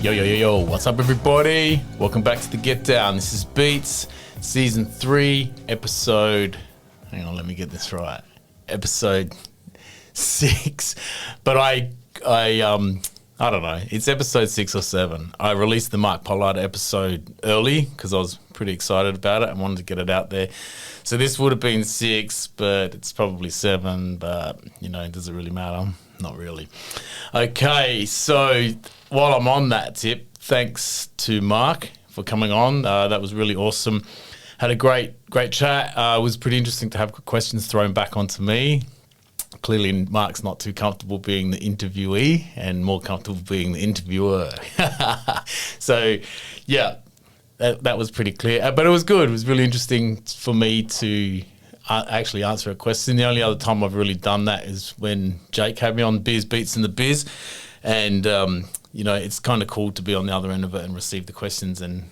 Yo, what's up everybody? Welcome back to the Get Down. This is Beats, Season 3, Episode... Hang on, let me get this right. Episode 6. But I don't know. It's Episode 6 or 7. I released the Mark Pollard episode early because I was pretty excited about it and wanted to get it out there. So this would have been 6, but it's probably 7. But, does it really matter? Not really. Okay, so while I'm on that tip, thanks to Mark for coming on. That was really awesome. Had a great chat. It was pretty interesting to have questions thrown back onto me. Clearly, Mark's not too comfortable being the interviewee and more comfortable being the interviewer. So, yeah, that was pretty clear. But it was good. It was really interesting for me to actually answer a question. The only other time I've really done that is when Jake had me on Beats in the Biz. And, it's kind of cool to be on the other end of it and receive the questions and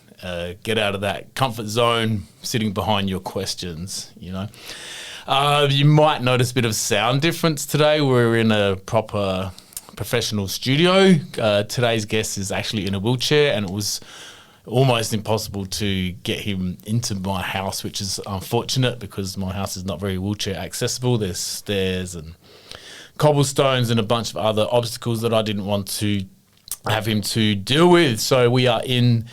get out of that comfort zone sitting behind your questions, You might notice a bit of sound difference today. We're in a proper professional studio. Today's guest is actually in a wheelchair, and it was almost impossible to get him into my house, which is unfortunate because my house is not very wheelchair accessible. There's stairs and cobblestones and a bunch of other obstacles that I didn't want to have him to deal with. So we are in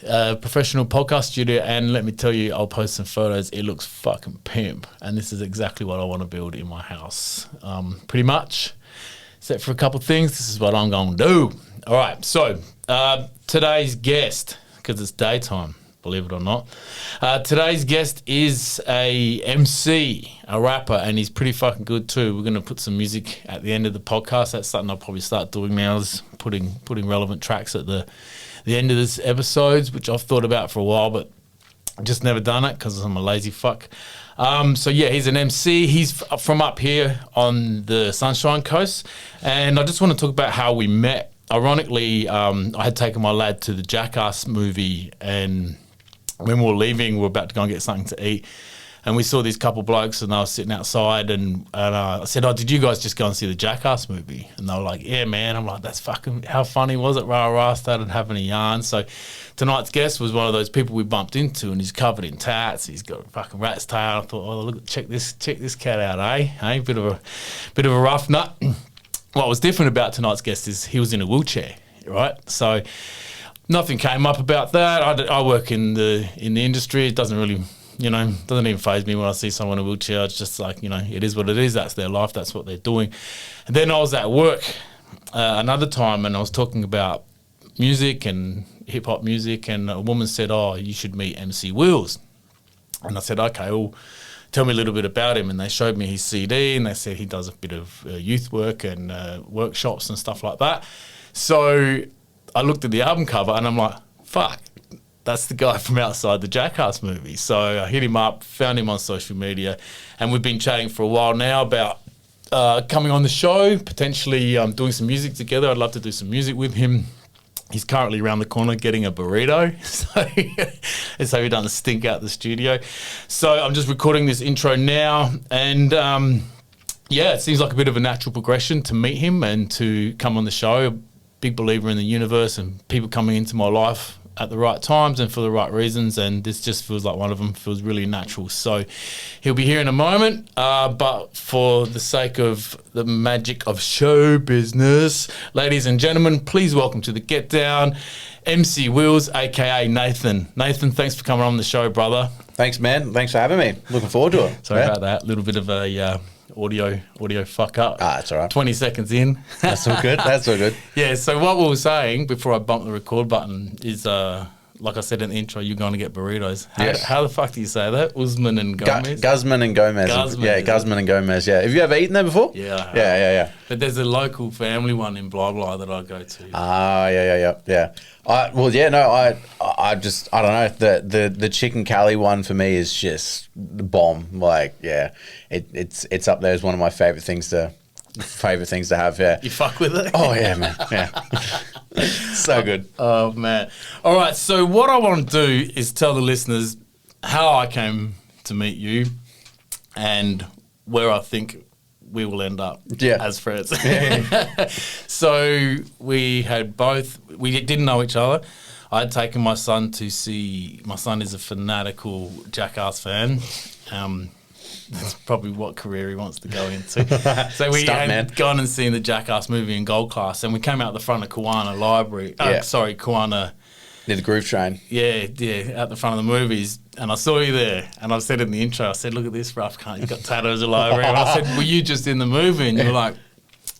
a professional podcast studio, and let me tell you, I'll post some photos. It looks fucking pimp, and this is exactly what I want to build in my house. Pretty much, except for a couple of things, this is what I'm going to do. All right, so today's guest, because it's daytime, believe it or not, today's guest is a MC, a rapper, and he's pretty fucking good too. We're going to put some music at the end of the podcast. That's something I'll probably start doing now, is putting relevant tracks at the end of this episodes, which I've thought about for a while, but just never done it because I'm a lazy fuck. So yeah, he's an MC. He's from up here on the Sunshine Coast, and I just want to talk about how we met. Ironically, I had taken my lad to the Jackass movie, and when we were leaving, we were about to go and get something to eat, and we saw these couple blokes, and they were sitting outside, and I said, "Oh, did you guys just go and see the Jackass movie?" And they were like, "Yeah, man." I'm like, "That's fucking, how funny was it?" Rah, rah, started having a yarn. So tonight's guest was one of those people we bumped into, and he's covered in tats. He's got a fucking rat's tail. I thought, "Oh, look, check this cat out, eh? Hey, bit of a rough nut." What was different about tonight's guest is he was in a wheelchair, right? So nothing came up about that. I work in the industry. It doesn't really, doesn't even faze me when I see someone in a wheelchair. It's just like, it is what it is. That's their life. That's what they're doing. And then I was at work another time, and I was talking about music and hip hop music, and a woman said, "Oh, you should meet MC Wheels." And I said, "Okay, well, tell me a little bit about him." And they showed me his CD, and they said he does a bit of youth work and workshops and stuff like that. So I looked at the album cover, and I'm like, fuck, that's the guy from outside the Jackass movie. So I hit him up, found him on social media, and we've been chatting for a while now about coming on the show, potentially doing some music together. I'd love to do some music with him. He's currently around the corner getting a burrito, so he doesn't stink out the studio. So I'm just recording this intro now, and it seems like a bit of a natural progression to meet him and to come on the show. Big believer in the universe and people coming into my life at the right times and for the right reasons, and this just feels like one of them. Feels really natural. So he'll be here in a moment, but for the sake of the magic of show business, ladies and gentlemen, please welcome to the Get Down, MC Wheels, aka Nathan. Nathan, thanks for coming on the show, brother. Thanks, man. Thanks for having me. Looking forward to it. Sorry about that. A little bit of a audio fuck up. That's all right. 20 seconds in. That's all good. That's all good. Yeah, so what we were saying before I bumped the record button is, like I said in the intro, you're going to get burritos. How the fuck do you say that? Usman and Gomez? Guzman and Gomez. Guzman and Gomez, yeah. Have you ever eaten there before? Yeah. Yeah. But there's a local family one in blah blah that I go to. Yeah. I don't know. The chicken Cali one for me is just the bomb. Like, yeah, it's up there as one of my favorite things to have. Yeah. You fuck with it? Oh yeah, man. Yeah. So good. Oh man. All right. So what I want to do is tell the listeners how I came to meet you and where I think we will end up Yeah. as friends. So we didn't know each other. I had taken my son to see. My son is a fanatical Jackass fan. That's probably what career he wants to go into. So we had gone and seen the Jackass movie in gold class, and we came out the front of Kiwana Library. Kiwana. Near the Groove Train. Yeah, at the front of the movies. And I saw you there, and I said in the intro, I said, "Look at this rough cunt, he's got tattoos all over him." And I said, "Were you just in the movie?" And you were like,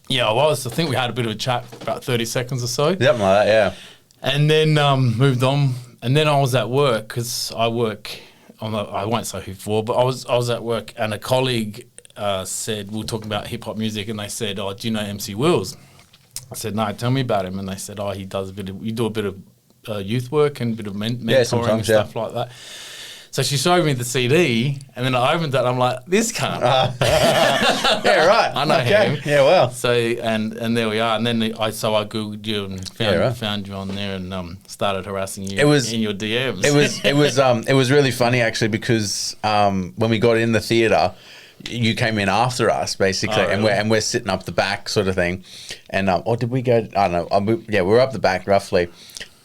"Yeah, I was." I think we had a bit of a chat, about 30 seconds or so. Something like that, yeah. And then moved on. And then I was at work, because I work... I won't say who for, but I was at work, and a colleague said, we were talking about hip hop music, and they said, "Oh, do you know MC Wills?" I said, "No, tell me about him." And they said, "Oh, you do a bit of youth work and a bit of mentoring and stuff like that." So she showed me the CD, and then I opened it, and I'm like, "This cunt." Yeah, right. I know him. Yeah, well. So and there we are. And then I googled you and found you on there, and started harassing you in your DMs. It was really funny actually, because when we got in the theater, you came in after us basically, really? and we're sitting up the back sort of thing, and or did we go? I don't know. We were up the back roughly.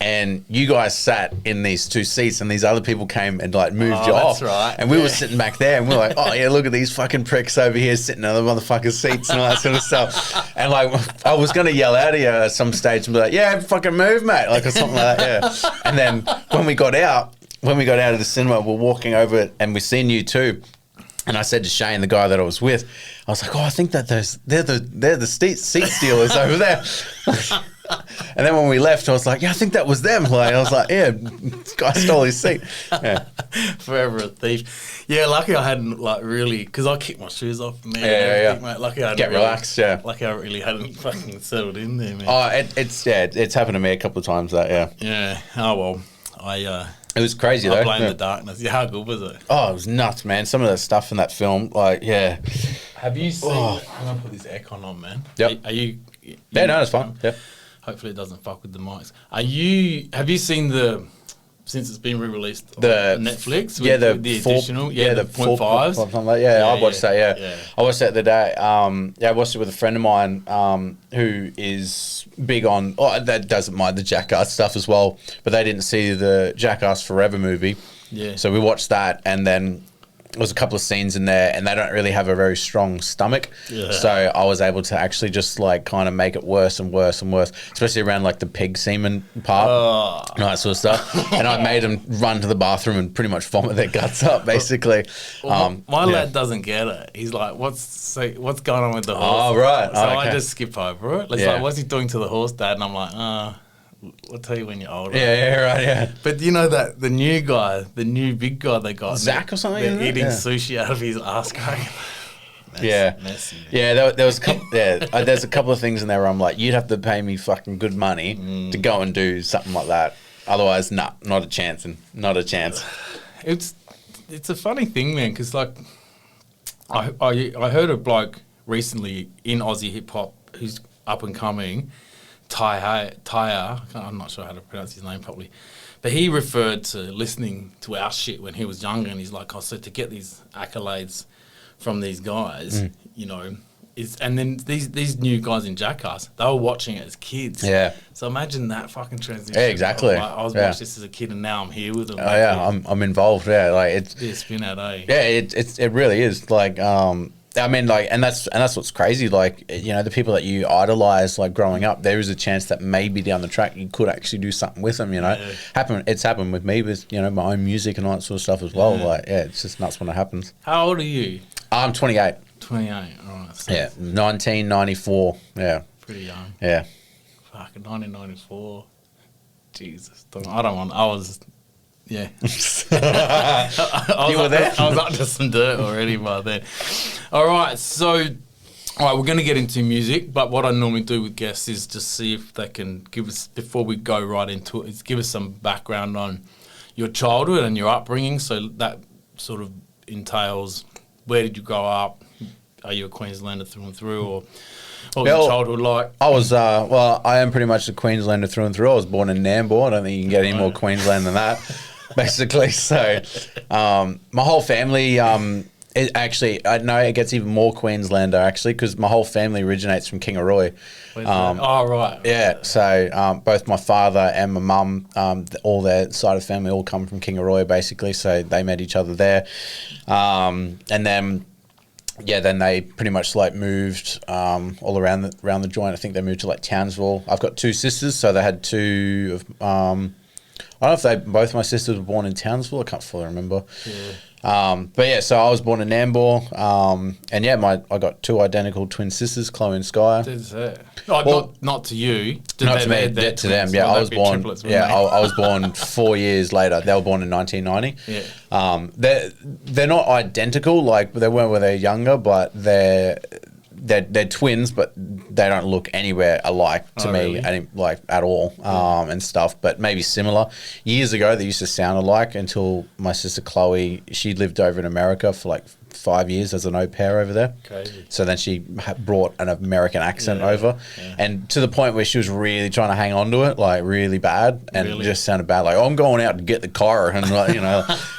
And you guys sat in these two seats, and these other people came and like moved you off. That's right. And we were sitting back there, and we were like, "Oh yeah, look at these fucking pricks over here sitting on the motherfucking seats and all that sort of stuff." And like, I was gonna yell out at you at some stage and be like, "Yeah, fucking move, mate," like or something like that. Yeah. And then when we got out of the cinema, we're walking over it, and we seen you too. And I said to Shane, the guy that I was with, I was like, "Oh, I think that they're the seat stealers over there." And then when we left, I was like, "Yeah, I think that was them." Like, I was like, "Yeah, this guy stole his seat." Yeah. Forever a thief. Yeah, lucky I hadn't like really, because I kicked my shoes off, man. Yeah. Mate, lucky I hadn't Get relaxed, yeah. Lucky I really hadn't fucking settled in there, man. Oh, it's happened to me a couple of times. That Yeah. Oh well, it was crazy I though. blame the darkness. Yeah, how good was it? Oh, it was nuts, man. Some of the stuff in that film, like, yeah. Have you seen? I'm gonna put this aircon on, man. Yep. Are you? Yeah, no, it's fine. Yeah. Hopefully it doesn't fuck with the mics. Have you seen since it's been re-released on Netflix? The additional, the 0.5s. Something like that. Yeah, I watched that. Yeah. I watched that the day. I watched it with a friend of mine who is big on. Oh, that doesn't mind the Jackass stuff as well, but they didn't see the Jackass Forever movie. Yeah. So we watched that, and then there was a couple of scenes in there, and they don't really have a very strong stomach. Yeah. So I was able to actually just like kind of make it worse and worse and worse, especially around like the pig semen part and all that sort of stuff. And I made them run to the bathroom and pretty much vomit their guts up, basically. My lad doesn't get it. He's like, what's going on with the horse? Oh, right. So I just skip over it. It's like, what's he doing to the horse, Dad? And I'm like, I'll tell you when you're older. Yeah, right, yeah. But you know that the new big guy they got, Zach or something. They're eating sushi out of his ass crack. Messy, yeah. There was a couple. There's a couple of things in there where I'm like, you'd have to pay me fucking good money to go and do something like that. Otherwise, not a chance, and not a chance. It's a funny thing, man, because like I heard a bloke recently in Aussie hip hop who's up and coming. Tyre, I'm not sure how to pronounce his name properly, but he referred to listening to our shit when he was younger, and he's like, so to get these accolades from these guys, you know, and then these new guys in Jackass, they were watching it as kids. Yeah. So imagine that fucking transition. Yeah, exactly. I was watching this as a kid, and now I'm here with them. Oh yeah, I'm involved. Yeah, like it's spin out, eh? Yeah, it really is. Like I mean, like, and that's what's crazy. Like, you know, the people that you idolize, like growing up, there is a chance that maybe down the track you could actually do something with them. You know, It's happened with me with my own music and all that sort of stuff as well. Like, it's just nuts when it happens. How old are you? I'm 28. 28. All right. So 1994. Yeah. Pretty young. Yeah. Fuck, 1994. Jesus. I was. Yeah. You were there? I was up to some dirt already by then. All right, we're going to get into music, but what I normally do with guests is just see if they can give us, before we go right into it, is give us some background on your childhood and your upbringing. So that sort of entails, where did you grow up? Are you a Queenslander through and through, or what was your childhood like? I was, I am pretty much a Queenslander through and through. I was born in Nambour. I don't think you can get any more Queensland than that. Basically, so my whole family It actually, I know it gets even more Queenslander actually, because my whole family originates from Kingaroy. Oh, right. Yeah, so both my father and my mum, all their side of family all come from Kingaroy basically, so they met each other there. And then, yeah, then they pretty much like moved all around the joint. I think they moved to like Townsville. I've got two sisters, so they had two of, I don't know if both my sisters were born in Townsville. I can't fully remember. Yeah. But yeah, so I was born in Nambour, and yeah, I got two identical twin sisters, Chloe and Skye. Not to you. Not to me, to them. Yeah, I was born. I was born 4 years later. They were born in 1990. Yeah. They're not identical, like they weren't when they're younger, but they're twins, but they don't look anywhere alike to me, really? like at all, and stuff. But maybe similar. Years ago, they used to sound alike until my sister Chloe. She lived over in America for like 5 years as an au pair over there. Crazy. So then she brought an American accent over, and to the point where she was really trying to hang on to it, like really bad, and it just sounded bad. Like, oh, I'm going out to get the car, and like,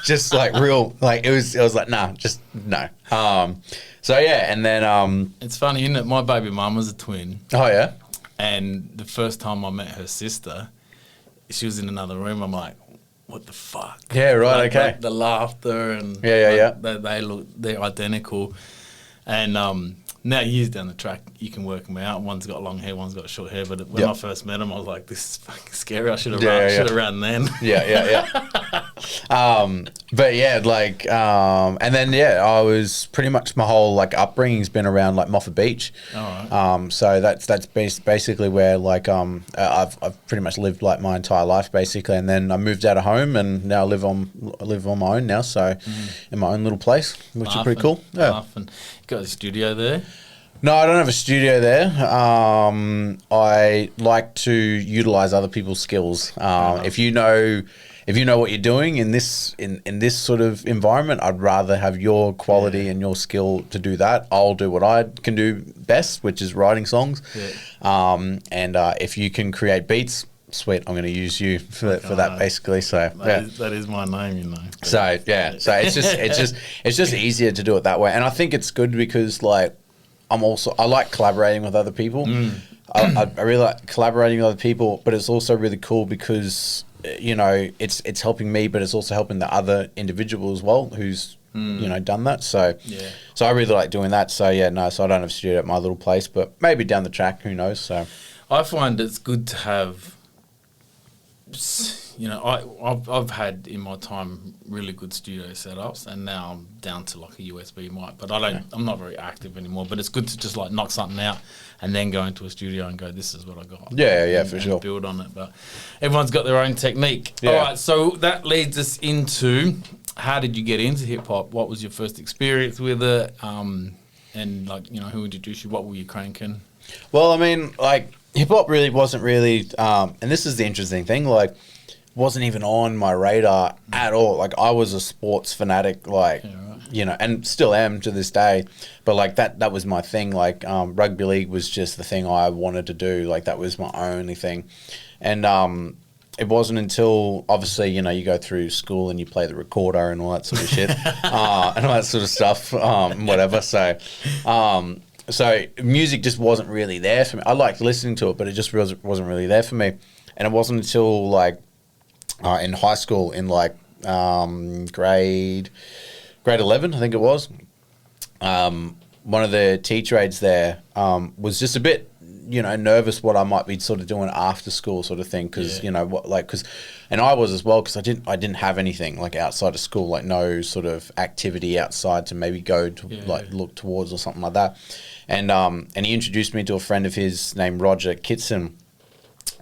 just like real, like it was like, nah, just no. So yeah, and then it's funny, isn't it? My baby mum was a twin. Oh yeah. And the first time I met her sister, she was in another room. I'm like, what the fuck? Yeah, right, like, okay. Like the laughter and yeah. They're identical. And now years down the track, you can work them out. One's got long hair, one's got short hair. But when I first met them, I was like, this is fucking scary. I should have run then. Yeah. But yeah, like, and then I was pretty much my whole like upbringing's been around like Moffat Beach. All right. So that's basically where like I've pretty much lived like my entire life basically, and then I moved out of home and now I live on my own now. So in my own little place, which is pretty cool. Yeah. Got a studio there? No, I don't have a studio there. I like to utilize other people's skills. If you know what you're doing in this sort of environment, I'd rather have your quality and your skill to do that. I'll do what I can do best, which is writing songs. Yeah. And if you can create beats, sweet, I'm going to use you for that basically. So that is my name, So yeah, so it's just easier to do it that way, and I think it's good because like I like collaborating with other people. I really like collaborating with other people, but it's also really cool because it's helping me, but it's also helping the other individual as well who's done that. So so I really like doing that. So so I don't have a studio at my little place, but maybe down the track, who knows? So I find it's good to have. I've had in my time really good studio setups, and now I'm down to like a USB mic. But I'm not very active anymore. But it's good to just like knock something out and then go into a studio and go, this is what I got. For sure. Build on it. But everyone's got their own technique. Yeah. All right, so that leads us into how did you get into hip hop? What was your first experience with it? And like who introduced you? What were you cranking? Well, I mean, like hip hop really wasn't really, and this is the interesting thing, like. Wasn't even on my radar at all. Like I was a sports fanatic, like and still am to this day. But like that was my thing. Like rugby league was just the thing I wanted to do. Like that was my only thing. And it wasn't until obviously you go through school and you play the recorder and all that sort of shit, and all that sort of stuff, whatever. So. So music just wasn't really there for me. I liked listening to it, but it just wasn't really there for me. And it wasn't until like. In high school, in like grade 11, I think it was. One of the teacher aides there was just a bit, nervous what I might be sort of doing after school, sort of thing, because and I was as well, because I didn't have anything like outside of school, like no sort of activity outside to maybe go to look towards or something like that, and he introduced me to a friend of his named Roger Kitson,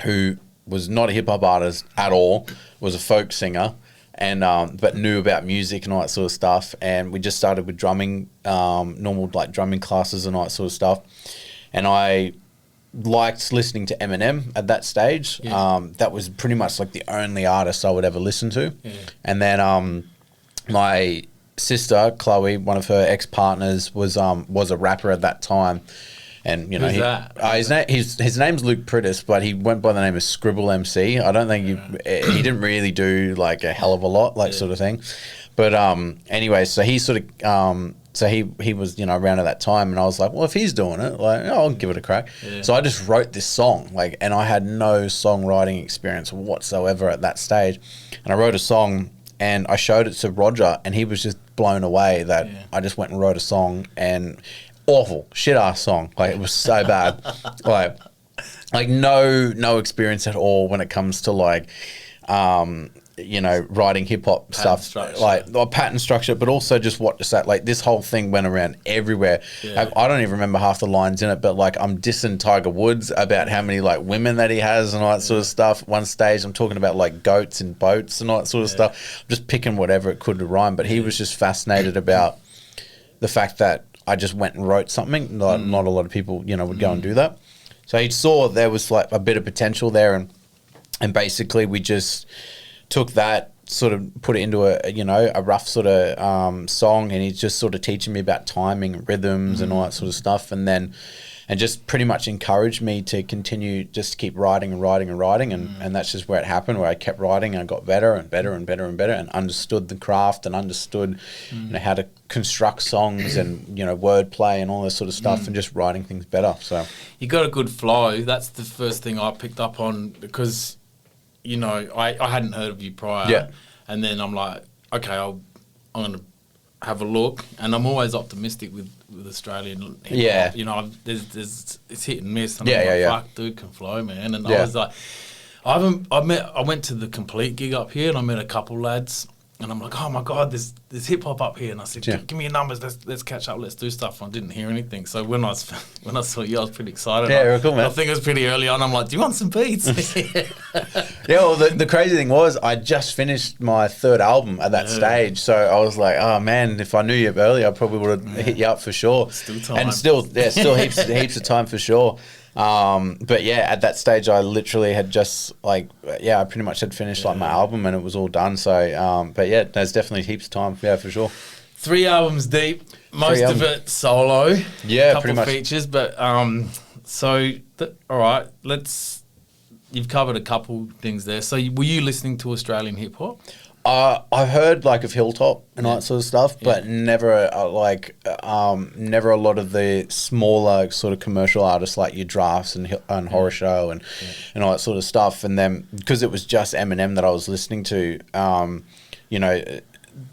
who was not a hip hop artist at all, was a folk singer, and but knew about music and all that sort of stuff. And we just started with drumming, normal like drumming classes and all that sort of stuff. And I liked listening to Eminem at that stage. That was pretty much like the only artist I would ever listen to. And then my sister Chloe, one of her ex-partners, was a rapper at that time. And who's that? His name's Luke Prittis, but he went by the name of Scribble MC. I don't think he didn't really do like a hell of a lot, sort of thing. But anyway, so he sort of so he was, you know, around at that time, and I was like, well, if he's doing it, like, I'll give it a crack. Yeah. So I just wrote this song, like, and I had no songwriting experience whatsoever at that stage, and I wrote a song and I showed it to Roger, and he was just blown away that I just went and wrote a song, and awful shit ass song, like it was so bad, like no experience at all when it comes to like you know, writing hip hop stuff, structure. like pattern structure, but also just what to say. Like this whole thing went around everywhere. Yeah. I don't even remember half the lines in it, but like I'm dissing Tiger Woods about how many like women that he has and all that sort of stuff. One stage I'm talking about like goats and boats and all that sort of stuff. I'm just picking whatever it could to rhyme, but he was just fascinated about the fact that I just went and wrote something. Not a lot of people, you know, would go and do that. So he saw there was like a bit of potential there, and basically we just took that, sort of put it into a rough sort of song, and he's just sort of teaching me about timing, rhythms, and all that sort of stuff, and just pretty much encouraged me to continue, just to keep writing and that's just where it happened, where I kept writing and I got better and better and better and better, and understood the craft and understood you know, how to construct songs and, you know, wordplay and all this sort of stuff, and just writing things better. So You got a good flow. That's the first thing I picked up on, because, you know, I hadn't heard of you prior. Yeah. And then I'm like, okay, I'm going to have a look. And I'm always optimistic with Australian hip-hop. Yeah. You know, there's it's hit and miss. And Yeah, I'm like, yeah. fuck, dude can flow, man. And Yeah. I was like, I went to the Complete gig up here, and I met a couple lads. And I'm like, oh my God, there's hip hop up here. And I said, give me your numbers, let's catch up, let's do stuff. And I didn't hear anything. So when I saw you, I was pretty excited. Yeah, you're cool, man. I think it was pretty early on. I'm like, do you want some beats? yeah, well, the crazy thing was I just finished my third album at that stage, so I was like, oh man, if I knew you earlier, I probably would have hit you up for sure. Still time. And still heaps of time for sure. But yeah, at that stage, I literally had just I pretty much had finished like my album, and it was all done. So, but yeah, there's definitely heaps of time. Yeah, for sure. 3 albums deep, most of it solo. Yeah, couple pretty much. features, but all right, you've covered a couple things there. So were you listening to Australian hip hop? I've heard like of Hilltop and all that sort of stuff, but never never a lot of the smaller sort of commercial artists like your Drafts and Horror Show and all that sort of stuff. And then because it was just Eminem that I was listening to, you know,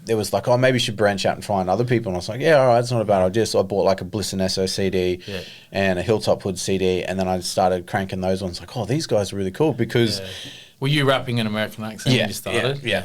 it was like, oh, maybe you should branch out and find other people. And I was like, yeah, all right, it's not a bad idea. So I bought like a Bliss and SO CD and a Hilltop Hood CD, and then I started cranking those ones. Like, oh, these guys are really cool because. Were you rapping an American accent when you started? Yeah.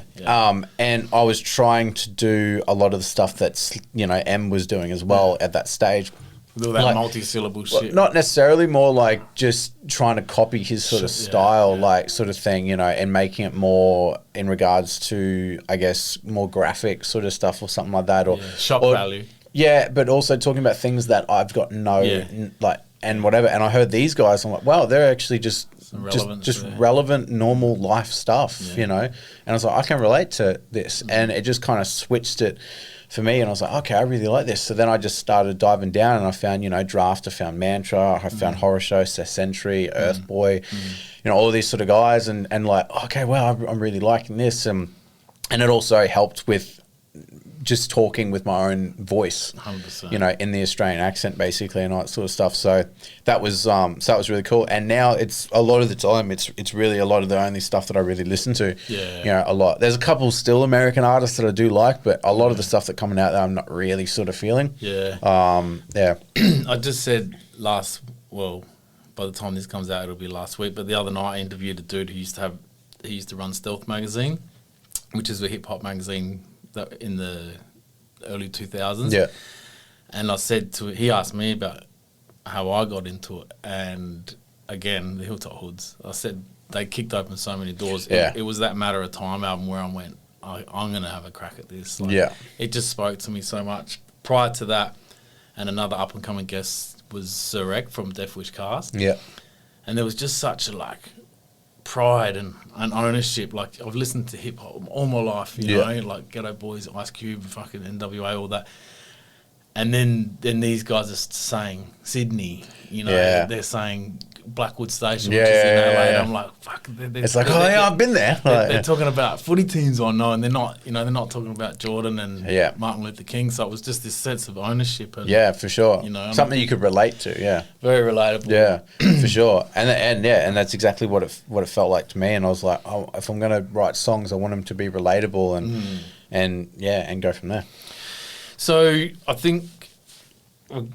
And I was trying to do a lot of the stuff that's, you know, M was doing as well at that stage. With all that multi-syllable shit. Not necessarily, more like just trying to copy his sort of style, like sort of thing, you know, and making it more in regards to, I guess, more graphic sort of stuff or something like that. Or shock value. Yeah, but also talking about things that I've got and whatever. And I heard these guys, I'm like, wow, they're actually just relevant, normal life stuff, you know. And I was like, I can relate to this, and it just kind of switched it for me. And I was like, okay, I really like this. So then I just started diving down, and I found, you know, Draft, I found Mantra, I found Horror Show, Seth Sentry, Earth Boy, you know, all these sort of guys, and like, okay, well, I'm really liking this, and it also helped with just talking with my own voice, 100%. You know, in the Australian accent, basically, and all that sort of stuff. So that was really cool. And now it's a lot of the time, it's really a lot of the only stuff that I really listen to. Yeah. You know, a lot. There's a couple still American artists that I do like, but a lot of the stuff that coming out there, I'm not really sort of feeling. Yeah. Yeah. I just said by the time this comes out, it'll be last week. But the other night, I interviewed a dude who used to run Stealth Magazine, which is a hip hop magazine that in the early 2000s. Yeah. And I said he asked me about how I got into it. And again, the Hilltop Hoods, I said they kicked open so many doors. Yeah. It was that Matter of Time album where I went, I'm going to have a crack at this. Like, it just spoke to me so much. Prior to that, and another up and coming guest was Zurek from Death Wish Cast. Yeah. And there was just such a pride and ownership. Like, I've listened to hip hop all my life, you know, like Ghetto Boys, Ice Cube, fucking NWA, all that. And then these guys are saying Sydney, you know, Yeah. they're saying Blackwood Station, Yeah, which is in yeah, LA. yeah, And yeah. I'm like, fuck. It's like, oh yeah, I've been there. They're talking about footy teams I know, and they're not, you know, they're not talking about Jordan and Yeah. Martin Luther King. So it was just this sense of ownership. And Yeah, for sure. You know, something you could relate to. Yeah. very relatable. Yeah, for sure, and that's exactly what it felt like to me. And I was like, oh, if I'm gonna write songs, I want them to be relatable and and go from there. So I think I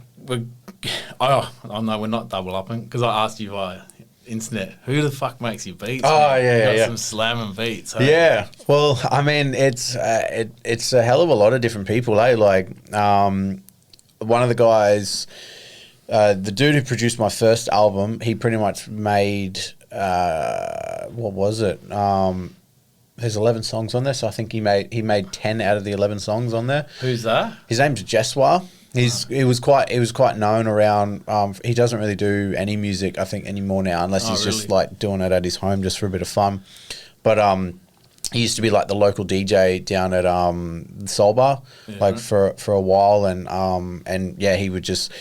know we're not double upping because I asked you via internet, who the fuck makes your beats? Oh, man? yeah, You got yeah. some slamming beats. Hey? Yeah, well, I mean, it's a hell of a lot of different people, eh? Like, one of the guys, the dude who produced my first album, he pretty much made what was it? There's 11 songs on there, so I think he made 10 out of the 11 songs on there. Who's that? His name's Jeswa. He was quite known around. He doesn't really do any music, I think, anymore now, unless he's just really? like doing it at his home just for a bit of fun. But he used to be like the local DJ down at Soul Bar, like for a while, and yeah, he would just.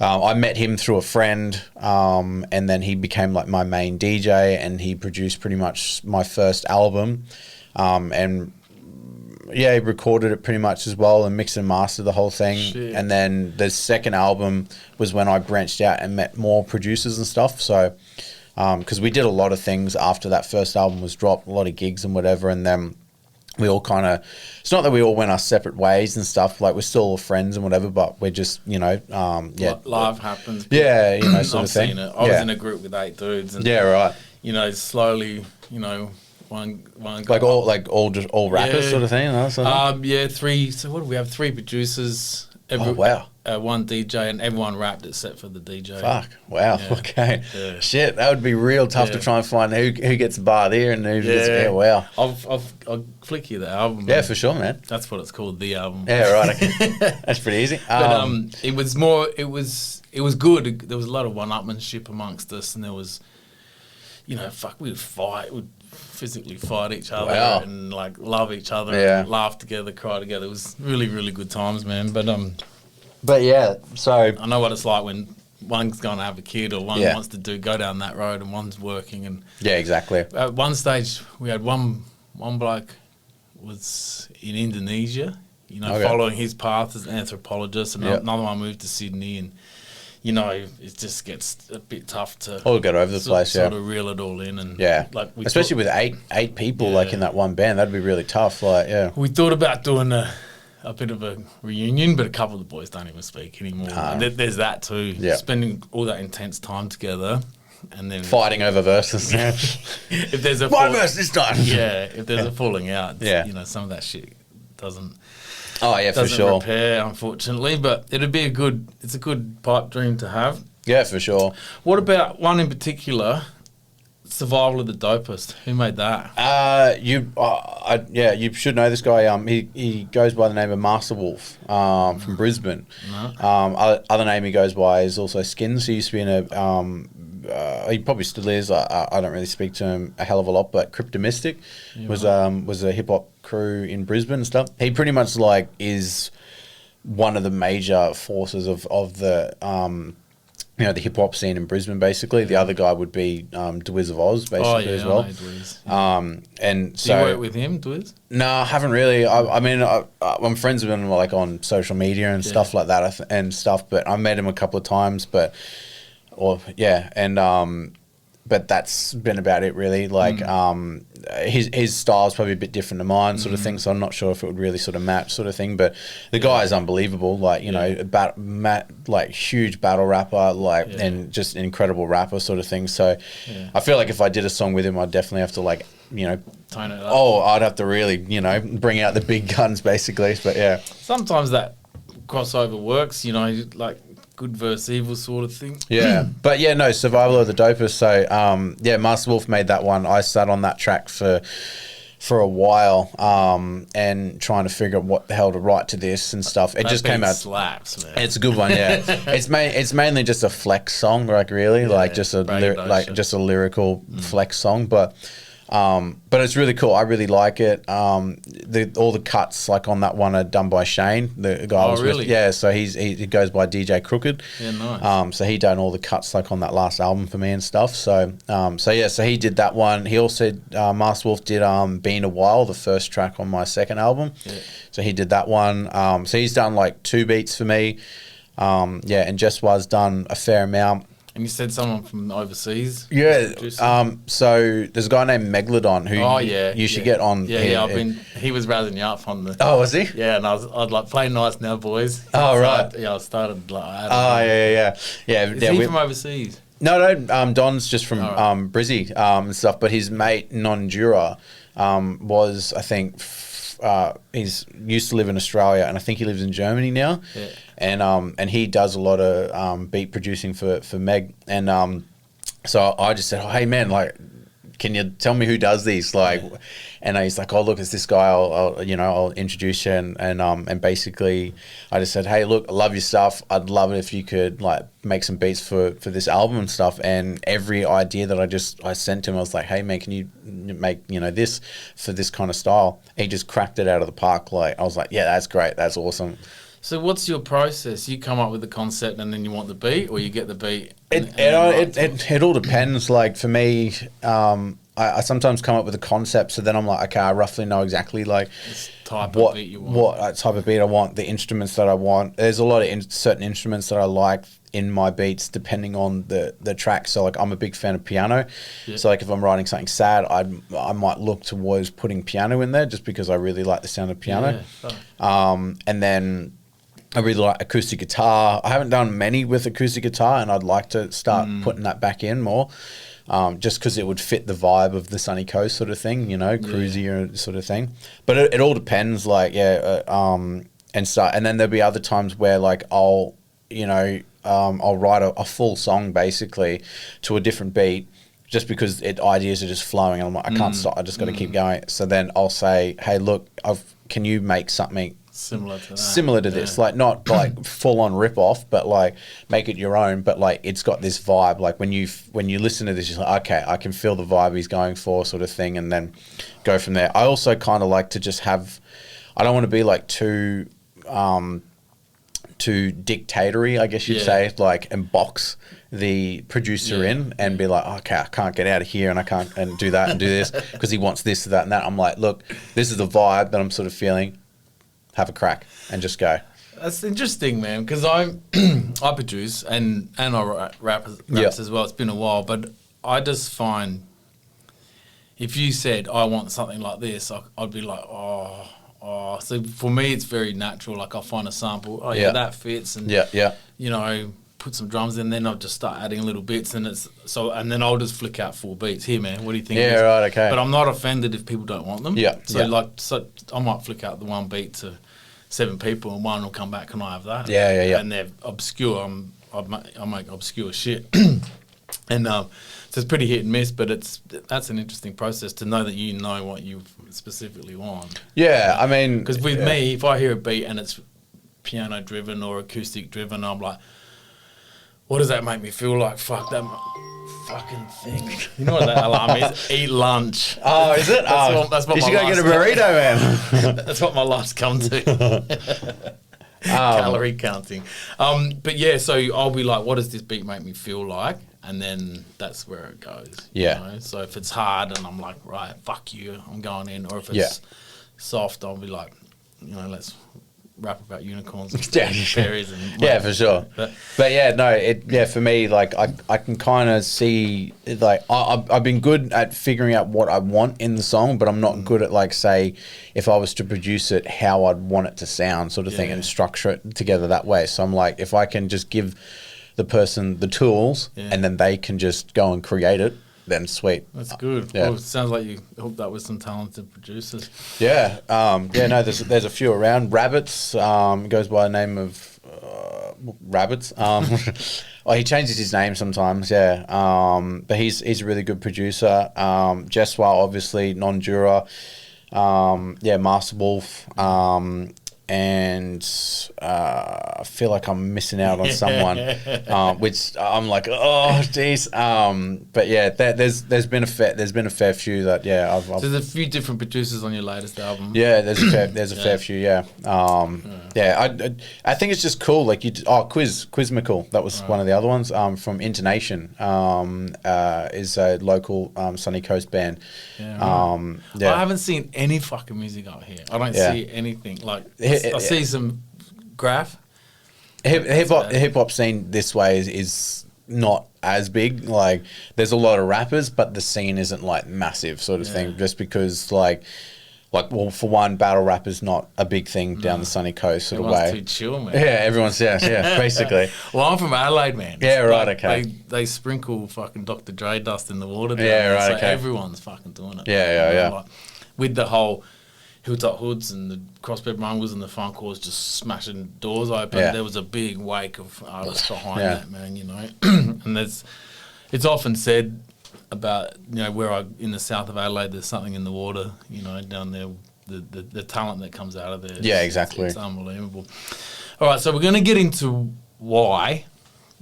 I met him through a friend, and then he became like my main DJ, and he produced pretty much my first album, and yeah, he recorded it pretty much as well and mixed and mastered the whole thing. Shit. And then the second album was when I branched out and met more producers and stuff. So, because we did a lot of things after that first album was dropped, a lot of gigs and whatever, and then we all kind of, it's not that we all went our separate ways and stuff, like we're still all friends and whatever, but we're just, you know, Life happens. yeah, you know, sort I've of thing. seen it. I was in a group with 8 dudes, and Yeah, right. you know, slowly, you know, one Like all rappers Yeah. sort of thing. You know, sort of? yeah, 3. So what do we have? 3 producers. Oh, wow. 1 DJ, and everyone rapped except for the DJ. Fuck. Wow. Yeah. Okay. Yeah. Shit, that would be real tough to Yeah. try and find who gets barred here and who gets. Yeah, wow. I'll flick you the album. Yeah, man. for sure, man. That's what it's called, the album. Yeah, right. Okay. That's pretty easy. But it was more. It was good. There was a lot of one-upmanship amongst us, and there was, you know, we'd fight, we'd physically fight each other, Wow. and like love each other, Yeah. and laugh together, cry together. It was really, really good times, man. But yeah, so I know what it's like when one's going to have a kid or one Yeah. wants to go down that road and one's working. And yeah, exactly. at one stage, we had one bloke was in Indonesia, you know, Okay. following his path as an anthropologist, and Yep. another one moved to Sydney, and you know, it just gets a bit tough to All got over the place, yeah. sort of reel it all in, and Yeah, like we especially thought, with eight people like Yeah. in that one band, that'd be really tough. Like, yeah, we thought about doing a bit of a reunion, but a couple of the boys don't even speak anymore. And there's that too, Yeah. spending all that intense time together, and then fighting over verses. if there's a My fall- verse this time. yeah, if there's a falling out, Yeah. you know, some of that shit doesn't Oh yeah, for doesn't sure. repair, unfortunately. But it's a good pipe dream to have. Yeah, for sure. What about one in particular, Survival of the Dopest? Who made that? You should know this guy. He goes by the name of Master Wolf from Brisbane. Other name he goes by is also Skins. He used to be in he probably still is. I don't really speak to him a hell of a lot, but Cryptomistic was a hip hop crew in Brisbane and stuff. He pretty much like is one of the major forces of the you know, the hip hop scene in Brisbane, basically. The other guy would be Dwiz of Oz, basically, as well. I know Dwiz. And Do so, you work with him, Dwiz? no, I haven't really. I mean, I'm friends with him like on social media and stuff like that, and stuff. But I met him a couple of times, but that's been about it, really. Like, his style is probably a bit different to mine, sort of thing. So I'm not sure if it would really sort of match, sort of thing. But the guy is unbelievable. Like, you know, like huge battle rapper, like, and just an incredible rapper, sort of thing. So I feel like if I did a song with him, I'd definitely have to, like, you know, Tone it up. I'd have to really, you know, bring out the big guns, basically. But yeah, Sometimes that crossover works, you know, like good versus evil sort of thing. yeah. But yeah, no, Survival of the Dopest. So Master Wolf made that one. I sat on that track for a while, and trying to figure out what the hell to write to this and stuff. It That just came beat out. slaps, man. It's a good one, yeah. It's mainly just a flex song, like really, like just a braggadocio. lyrical flex song. But But it's really cool. I really like it. All the cuts like on that one are done by Shane, the guy I was really? with. Yeah, so he goes by DJ Crooked. Yeah, nice. So he done all the cuts like on that last album for me and stuff. So so he did that one. He also Master Wolf did Been a While, the first track on my second album. Yeah. So he did that one. So he's done like 2 beats for me. And Jeswa's done a fair amount. And you said someone from overseas? Yeah. Producing? So there's a guy named Megalodon who you should get on. Yeah, he was razzing you up on the. Oh, was he? Yeah, and I'd like play nice now, boys. Oh, So right. I started like. Yeah. Is he from overseas? No. Don's just from Alright. Brizzy and stuff. But his mate Non-Jura was, I think, he's used to live in Australia, and I think he lives in Germany now. Yeah. And he does a lot of beat producing for Meg. And so I just said, oh, hey man, like, can you tell me who does these? Like, and he's like, oh look, it's this guy. I'll introduce you. And basically, I just said, hey, look, I love your stuff. I'd love it if you could like make some beats for this album and stuff. And every idea that I sent to him, I was like, hey man, can you make this for this kind of style? He just cracked it out of the park. Like, I was like, yeah, that's great, that's awesome. So what's your process? You come up with the concept and then you want the beat, or you get the beat? It all depends. Like for me, I sometimes come up with a concept, so then I'm like, okay, I roughly know exactly like This type of beat you want. what type of beat I want, the instruments that I want. There's a lot of certain instruments that I like in my beats depending on the track. So like I'm a big fan of piano. Yeah. So like if I'm writing something sad, I might look towards putting piano in there just because I really like the sound of piano. Yeah. And then I really like acoustic guitar. I haven't done many with acoustic guitar, and I'd like to start putting that back in more, just because it would fit the vibe of the sunny coast sort of thing, cruisy sort of thing. But it all depends, like and then there'll be other times where like I'll write a full song basically to a different beat. Just because ideas are just flowing, and I'm like, I can't stop. I just got to keep going. So then I'll say, hey, look, can you make something Similar to that. this, like not like full on rip off, but like make it your own, but like it's got this vibe. Like when you listen to this, you're like, okay, I can feel the vibe he's going for, sort of thing, and then go from there. I also kind of like to just have, I don't want to be like too dictatory, I guess you'd say, like, and box the producer in and be like, okay, I can't get out of here and I can't and do that and do this because he wants this, that, and that. I'm like, look, this is the vibe that I'm sort of feeling. Have a crack and just go. That's interesting, man, because I produce and I write raps as well. It's been a while, but I just find if you said I want something like this, I'd be like, oh. So for me, it's very natural. Like I'll find a sample. Oh yeah, that fits, and put some drums in. Then I'll just start adding little bits, and and then I'll just flick out 4 beats. Here, man, what do you think? Yeah, right, okay. But I'm not offended if people don't want them. Yeah. So I might flick out the 1 beat to 7 people, and 1 will come back. Can I have that? Yeah. And they're obscure. I make obscure shit, and so it's pretty hit and miss. But that's an interesting process to know that you know what you specifically want. Yeah, I mean, because with me, if I hear a beat and it's piano driven or acoustic driven, I'm like, what does that make me feel like? Fuck that fucking thing. You know what that alarm is? Eat lunch. Oh, is it? That's what you my should go get a burrito, man. That's what my life's come to. Calorie counting. But yeah, so I'll be like, what does this beat make me feel like? And then that's where it goes. Yeah. So if it's hard and I'm like, right, fuck you, I'm going in. Or if it's soft, I'll be like, let's rap about unicorns and fairies and for sure. But yeah, no, for me, like I can kind of see, like I've been good at figuring out what I want in the song, but I'm not good at, like, say, if I was to produce it, how I'd want it to sound, sort of thing, and structure it together that way. So I'm like, if I can just give the person the tools and then they can just go and create it, then sweet. That's good. Yeah. Well, it sounds like you hooked up with some talented producers. Yeah. No, there's a few around. Rabbits goes by the name of Rabbits. He changes his name sometimes, but he's a really good producer. Jeswa, obviously, Non-Jura. Master Wolf. and I feel like I'm missing out on someone, which I'm like, oh, geez. But yeah, there's been a fair few that I've So there's a few different producers on your latest album. yeah, there's a fair few. Yeah, I think it's just cool. Like Quiz McCool. That was one of the other ones. From Intonation. Is a local sunny coast band. I haven't seen any fucking music out here. I don't see anything. Like I see some graph. Hip hop scene this way is not as big. Like there's a lot of rappers, but the scene isn't like massive sort of thing. Just because like well, for one, battle rap is not a big thing down the sunny coast sort of way. Everyone's too chill, man. Yeah, everyone's basically. Well, I'm from Adelaide, man. Yeah, right. Okay. They sprinkle fucking Dr. Dre dust in the water. Down Yeah, there, right. so Okay. everyone's fucking doing it. Yeah. Like, with the whole Hilltop Hoods and the Crossbred Mongrels and the Funkors just smashing doors open. Yeah. There was a big wake of artists behind Yeah. that, man. You know, and it's often said about where in the south of Adelaide, there's something in the water. Down there. The talent that comes out of there. Yeah, exactly. It's unbelievable. All right, so we're going to get into why.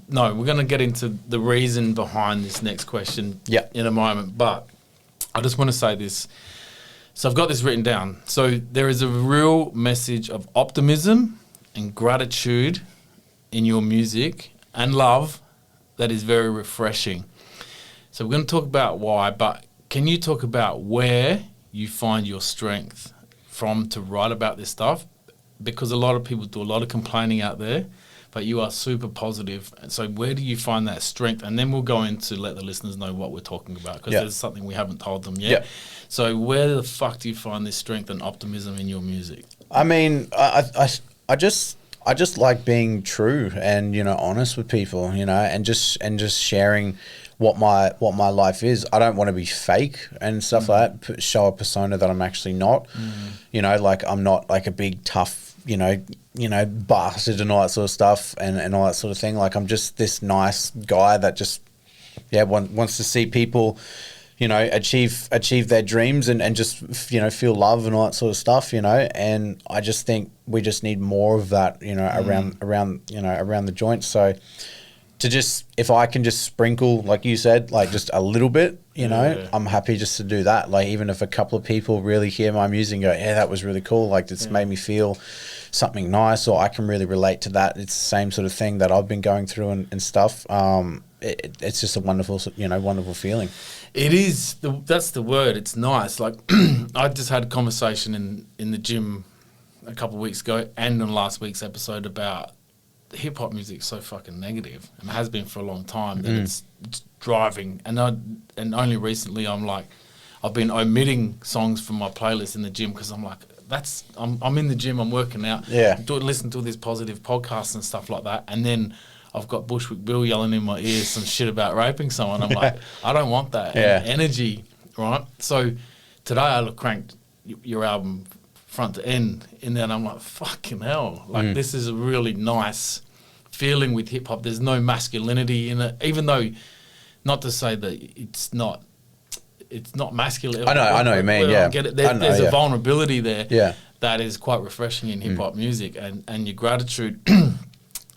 No, we're going to get into the reason behind this next question in a moment. But I just want to say this. So I've got this written down. So there is a real message of optimism and gratitude in your music and love that is very refreshing. So we're going to talk about why, but can you talk about where you find your strength from to write about this stuff? Because a lot of people do a lot of complaining out there, but you are super positive. And so where do you find that strength? And then we'll go into let the listeners know what we're talking about, because there's something we haven't told them yet. So where the fuck do you find this strength and optimism in your music? I mean, I just like being true and honest with people, and just sharing what my life is. I don't want to be fake and stuff like that. Show a persona that I'm actually not. Like I'm not like a big tough, bastard and all that sort of stuff and all that sort of thing. Like I'm just this nice guy that just wants to see people, achieve their dreams and just feel love and all that sort of stuff. And I just think we just need more of that, around the joint. So if I can just sprinkle, like you said, like just a little bit, I'm happy just to do that. Like even if a couple of people really hear my music and go, yeah, that was really cool. Like it's made me feel something nice, or I can really relate to that. It's the same sort of thing that I've been going through and stuff. It's just a wonderful, wonderful feeling. It is. That's the word. It's nice. Like I just had a conversation in the gym a couple of weeks ago and on last week's episode about hip hop music is so fucking negative, and it has been for a long time, that it's driving. And only recently I've been omitting songs from my playlist in the gym because I'm like, I'm in the gym, I'm working out, listen to all these positive podcasts and stuff like that, and then I've got Bushwick Bill yelling in my ears some shit about raping someone. I'm like, I don't want that energy, right? So today I cranked your album front to end in there, and I'm like, fucking hell, like this is a really nice feeling with hip hop. There's no masculinity in it, even though, not to say that it's not masculine. I know what you mean. Yeah, get it. There's a vulnerability there. Yeah, that is quite refreshing in hip hop music, and your gratitude,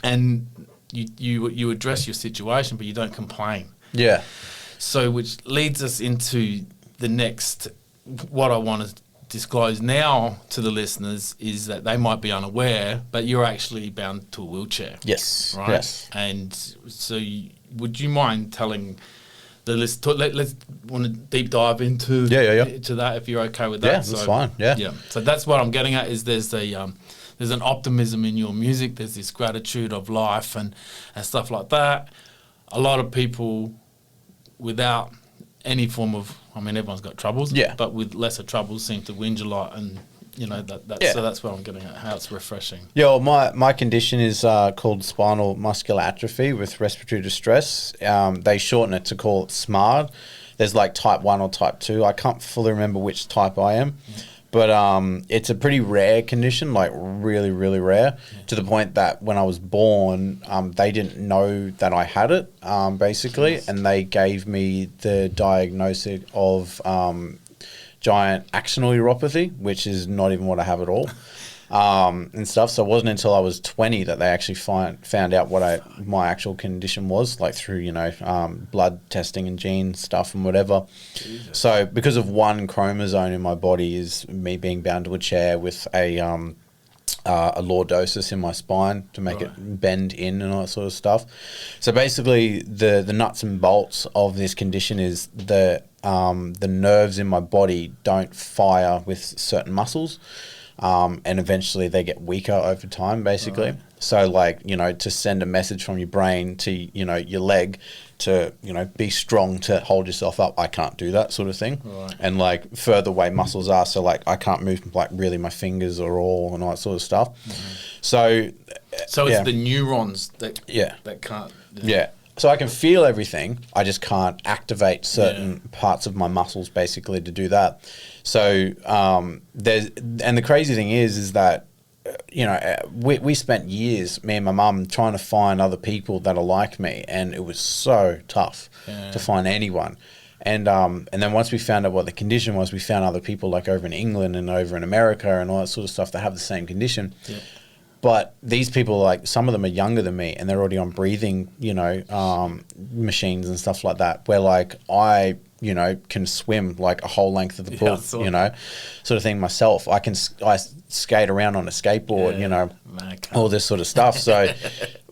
and you address your situation, but you don't complain. Yeah. So, which leads us into the next. What I want to disclose now to the listeners is that they might be unaware, but you're actually bound to a wheelchair. Yes. Right. Yes. And so, would you mind telling the list? Let's want to deep dive into to that, if you're okay with that. Yeah, that's fine. Yeah. Yeah. So that's what I'm getting at. Is there's an optimism in your music. There's this gratitude of life and stuff like that. A lot of people without any form of, I mean, everyone's got troubles, but with lesser troubles seem to whinge a lot, and so that's what I'm getting at, how it's refreshing. Yeah, well, my condition is called spinal muscular atrophy with respiratory distress. They shorten it to call it SMARD. There's like type 1 or type 2. I can't fully remember which type I am. But it's a pretty rare condition, like really, really rare, to the point that when I was born, they didn't know that I had it, basically, and they gave me the diagnosis of giant axonal neuropathy, which is not even what I have at all. and stuff. So it wasn't until I was 20 that they actually found out what my actual condition was, like through, blood testing and gene stuff and whatever. Jesus. So because of one chromosome in my body is me being bound to a chair with a lordosis in my spine to make it bend in and all that sort of stuff. So basically the nuts and bolts of this condition is the nerves in my body don't fire with certain muscles, and eventually they get weaker over time, basically. So like, to send a message from your brain to, your leg to, be strong to hold yourself up, I can't do that sort of thing. Right. And like further away muscles are, so like I can't move like really my fingers or all and all that sort of stuff. So it's the neurons that can't. Yeah. So I can feel everything. I just can't activate certain parts of my muscles basically to do that. So the crazy thing is that, we spent years, me and my mum, trying to find other people that are like me, and it was so tough to find anyone. And then once we found out what the condition was, we found other people like over in England and over in America and all that sort of stuff that have the same condition. Yeah. But these people, like some of them are younger than me, and they're already on breathing, machines and stuff like that. Where like I, can swim like a whole length of the pool, sort of thing myself. I skate around on a skateboard, all this sort of stuff. So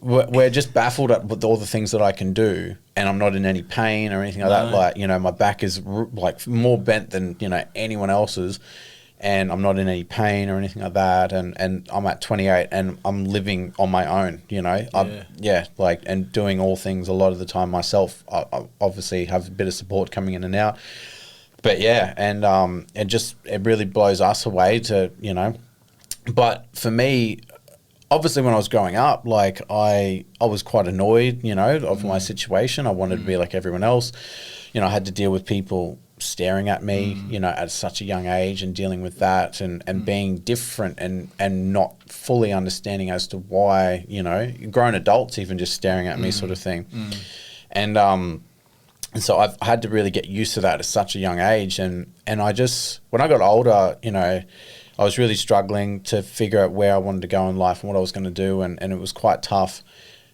we're just baffled at all the things that I can do, and I'm not in any pain or anything like that. Like, my back is like more bent than, anyone else's. And I'm not in any pain or anything like that, and I'm at 28 and I'm living on my own, and doing all things a lot of the time myself. I obviously have a bit of support coming in and out, but it really blows us away to, But for me, obviously when I was growing up, like I was quite annoyed, of my situation. I wanted to be like everyone else. I had to deal with people staring at me, at such a young age, and dealing with that and being different and not fully understanding as to why, grown adults even just staring at me sort of thing. And so I've had to really get used to that at such a young age. And I just, when I got older, I was really struggling to figure out where I wanted to go in life and what I was going to do. And it was quite tough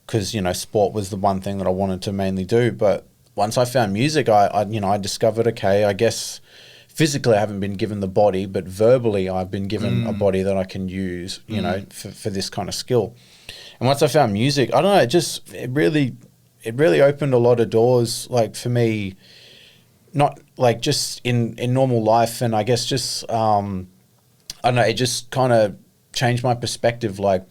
because, sport was the one thing that I wanted to mainly do. But once I found music, I discovered, okay, I guess physically I haven't been given the body, but verbally I've been given a body that I can use, for this kind of skill. And once I found music, I don't know, it really opened a lot of doors, like for me, not like just in normal life. And I guess just, I don't know, it just kind of changed my perspective. Like,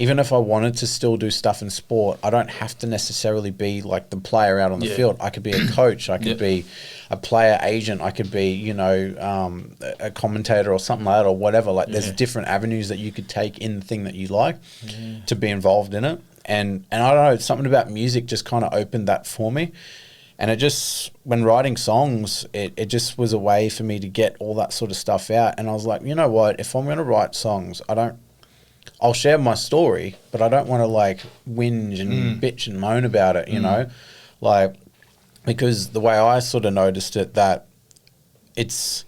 even if I wanted to still do stuff in sport, I don't have to necessarily be like the player out on the field. I could be a coach. I could be a player agent. I could be, a commentator or something like that or whatever. Like there's different avenues that you could take in the thing that you like to be involved in it. And I don't know, something about music just kind of opened that for me. And it just, when writing songs, it just was a way for me to get all that sort of stuff out. And I was like, you know what, if I'm going to write songs, I'll share my story, but I don't want to like whinge and bitch and moan about it, like, because the way I sort of noticed it, that it's,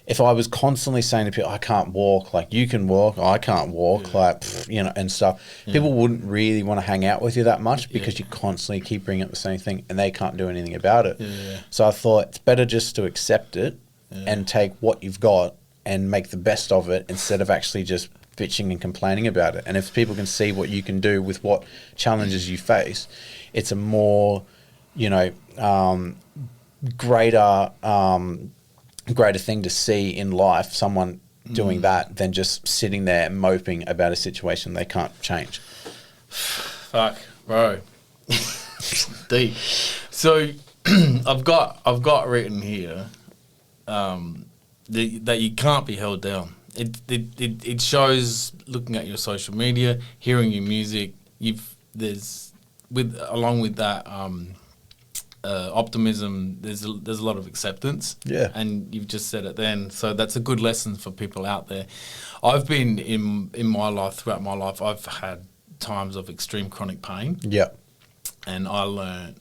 if I was constantly saying to people, I can't walk, like you can walk, I can't walk, like, and stuff, people wouldn't really want to hang out with you that much because you constantly keep bringing up the same thing and they can't do anything about it. So I thought it's better just to accept it and take what you've got and make the best of it instead of actually just bitching and complaining about it. And if people can see what you can do with what challenges you face, it's a more, greater thing to see in life, someone doing that, than just sitting there moping about a situation they can't change. Fuck, bro. Deep. So I've got written here that you can't be held down. It shows, looking at your social media, hearing your music. Along with that optimism. There's a lot of acceptance. Yeah, and you've just said it then. So that's a good lesson for people out there. I've been in my life, throughout my life, I've had times of extreme chronic pain. Yeah, and I learned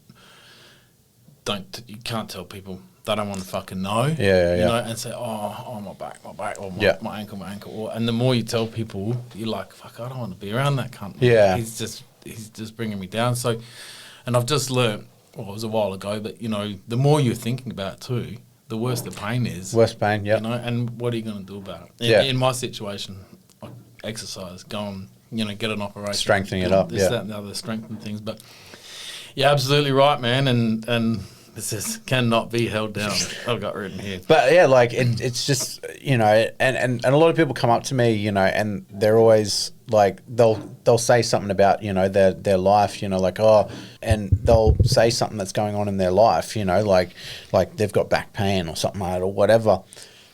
you can't tell people. They don't want to fucking know. Yeah. You know, and say, oh, my back, or my ankle. And the more you tell people, you're like, fuck, I don't want to be around that cunt. Yeah. He's just bringing me down. So, and I've just learnt, well, it was a while ago, but, you know, the more you're thinking about it too, the worse the pain is. Worse pain, yeah. You know, and what are you going to do about it? In my situation, I exercise, go and, you know, get an operation. Strengthening it up, that, and the other, strengthen things. But you're absolutely right, man, and this cannot be held down. I've got written here. But yeah, like it's just, you know, and a lot of people come up to me, you know, and they're always like they'll say something about, you know, their life, you know, like, oh, and they'll say something that's going on in their life, you know, like they've got back pain or something like that or whatever.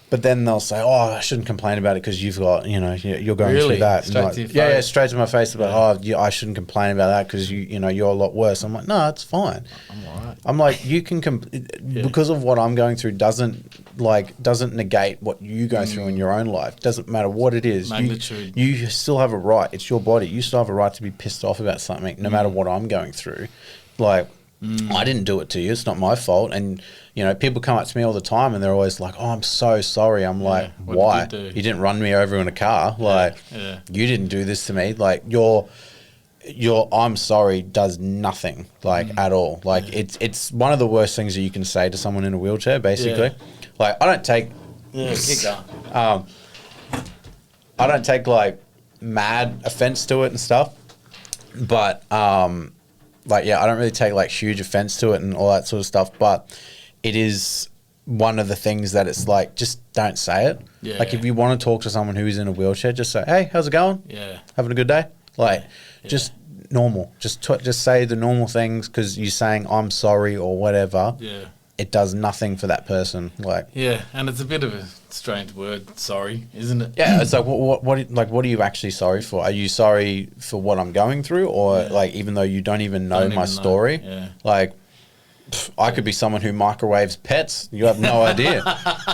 But then they'll say, "Oh, I shouldn't complain about it because you've got, you know, you're going through that." Straight like, to your face. Yeah, straight to my face. About, I shouldn't complain about that because you know, you're a lot worse. I'm like, no, it's fine. I'm all right. I'm like, you can because of what I'm going through doesn't negate what you go through in your own life. Doesn't matter what it is. Magnitude. You still have a right. It's your body. You still have a right to be pissed off about something, no matter what I'm going through. Like, I didn't do it to you. It's not my fault. And you know, people come up to me all the time, and they're always like, "Oh, I'm so sorry." I'm like, "Why? Did You didn't run me over in a car. Like, you didn't do this to me. Like, your I'm sorry does nothing, like, at all. Like, it's one of the worst things that you can say to someone in a wheelchair, basically. Like, I don't take I don't take like mad offense to it and stuff, but like, yeah, I don't really take like huge offense to it and all that sort of stuff, but it is one of the things that it's like, just don't say it. Like, if you want to talk to someone who is in a wheelchair, just say, "Hey, how's it going? Having a good day?" Like, just normal. Just say the normal things, because you're saying I'm sorry or whatever. It does nothing for that person. Like, and it's a bit of a strange word, sorry, isn't it? Yeah, it's like, what are you actually sorry for? Are you sorry for what I'm going through, or like, even though you don't even know my story? Like, I could be someone who microwaves pets. You have no idea,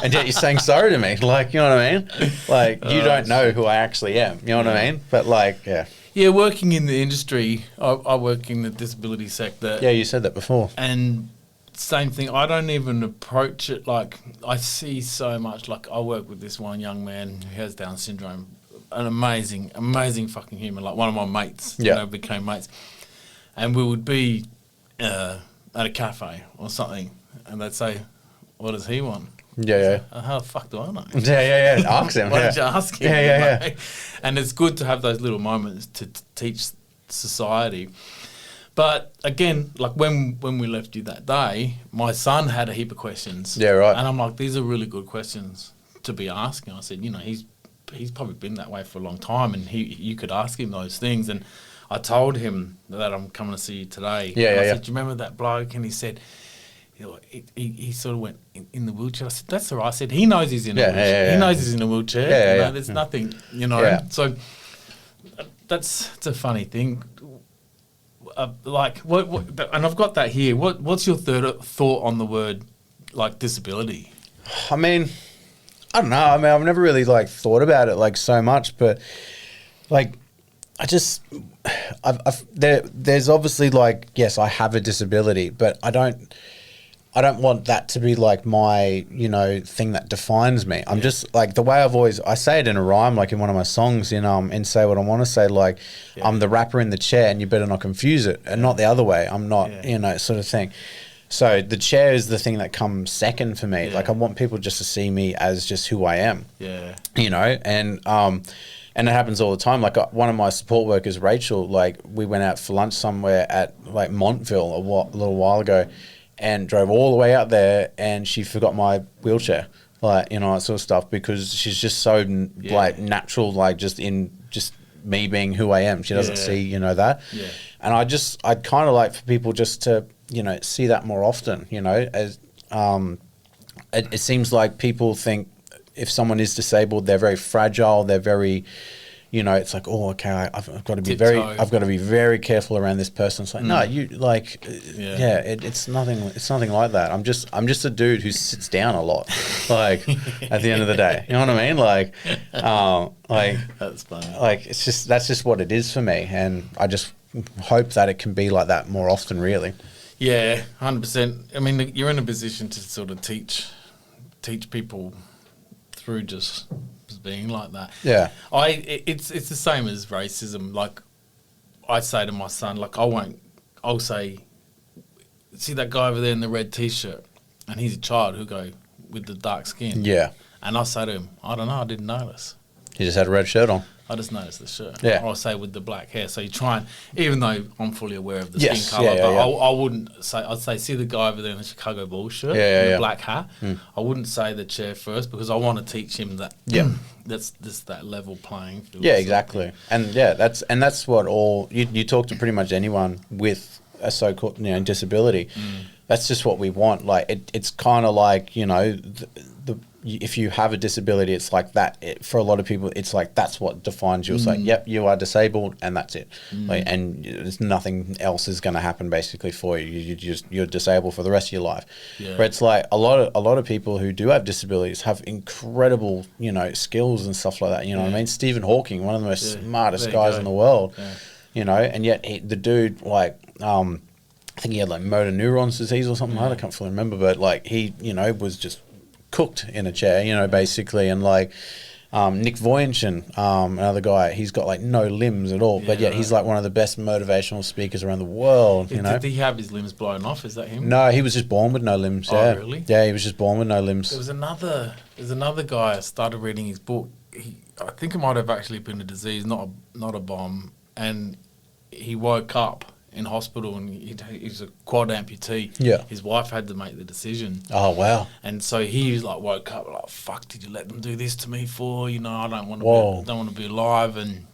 and yet you're saying sorry to me. Like, you know what I mean? Like, you don't know who I actually am. You know what I mean? But like, yeah, working in the industry, I work in the disability sector. Yeah, you said that before. And same thing, I don't even approach it like, I see so much, like, I work with this one young man who has Down syndrome, an amazing fucking human, like one of my mates, you know, became mates. And we would be at a cafe or something, and they'd say, "What does he want?" How the fuck do I know? Ask him. Why don't you ask him? Yeah. And it's good to have those little moments to teach society. But again, like when we left you that day, my son had a heap of questions. Yeah, right. And I'm like, these are really good questions to be asking. I said, you know, he's probably been that way for a long time, and you could ask him those things. And I told him that I'm coming to see you today. I said, "Do you remember that bloke?" And he said, you know, he sort of went in the wheelchair. I said, "That's all right." I said, "He knows he's in a wheelchair. He knows he's in a wheelchair. You know, there's nothing, you know." Yeah. So it's a funny thing. Like, what, and I've got that here. What's your third thought on the word, like, disability? I mean, I don't know. I mean, I've never really like thought about it like so much, but like, there's obviously like, yes, I have a disability, but I don't want that to be like my, you know, thing that defines me. I'm just like, the way I say it in a rhyme, like in one of my songs in Say What I Want to Say, like, I'm the rapper in the chair and you better not confuse it, and not the other way. I'm not, you know, sort of thing. So the chair is the thing that comes second for me. Like, I want people just to see me as just who I am. You know, and it happens all the time. Like, one of my support workers, Rachel, like, we went out for lunch somewhere at like Montville a little while ago, and drove all the way out there, and she forgot my wheelchair, like, you know, that sort of stuff, because she's just so like natural, like just me being who I am. She doesn't see, you know, that. And I'd kind of like for people just to, you know, see that more often, you know, as it seems like people think if someone is disabled, they're very fragile, they're very, you know, it's like, oh, okay, I've got to be very careful around this person. It's like, no, you like, it's nothing like that. I'm just a dude who sits down a lot, like, at the end of the day. You know what I mean? Like, like, that's funny. Like, that's just what it is for me, and I just hope that it can be like that more often, really. Yeah, 100%. I mean, you're in a position to sort of teach people through just being like that. Yeah. It's the same as racism. Like, I say to my son, like, I'll say, see that guy over there in the red T-shirt, and he's a child who go with the dark skin. Yeah. And I say to him, I don't know, I didn't notice. He just had a red shirt on. I just noticed the shirt. Yeah. Or I say with the black hair. So you try and, even though I'm fully aware of the Yes, skin colour, yeah, but yeah. I wouldn't say, I'd say, see the guy over there in the Chicago Bulls shirt Yeah, and the yeah. black hat. I wouldn't say the chair first because I want to teach him that that's just that level playing field. Yeah, exactly. And that's what all you talk to pretty much anyone with a so-called disability. That's just what we want. Like it's kind of like if you have a disability, it's like that. For a lot of people, it's like that's what defines you. It's like, yep, you are disabled, and that's it. Like, and there's nothing else is going to happen basically for you. You're disabled for the rest of your life. Yeah. But it's like a lot of people who do have disabilities have incredible skills and stuff like that. You know what I mean? Stephen Hawking, one of the most smartest guys in the world. Yeah. And yet the dude I think he had like motor neurons disease or something like that. I can't fully remember, but like he, was just cooked in a chair, basically. And like Nick Vujicic, another guy, he's got like no limbs at all, but yet he's like one of the best motivational speakers around the world. Did he have his limbs blown off? Is that him? No, he was just born with no limbs. Oh, Yeah, really? Yeah, he was just born with no limbs. There's another guy. I started reading his book. I think it might have actually been a disease, not a bomb, and he woke up in hospital and he's a quad amputee. Yeah. His wife had to make the decision. Oh wow. And so he like woke up like, fuck, did you let them do this to me for? I don't want to be alive. And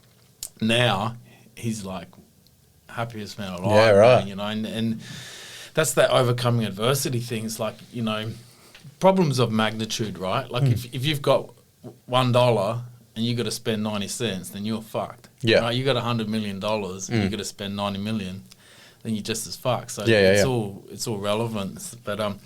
now he's like happiest man alive. Yeah, right. Man, and that's that overcoming adversity thing. It's like, problems of magnitude, right? Like if you've got $1 and you got to spend 90 cents, then you're fucked. Yeah. Right? You got $100 million and you got to spend 90 million, then you're just as fucked. So it's all relevant. But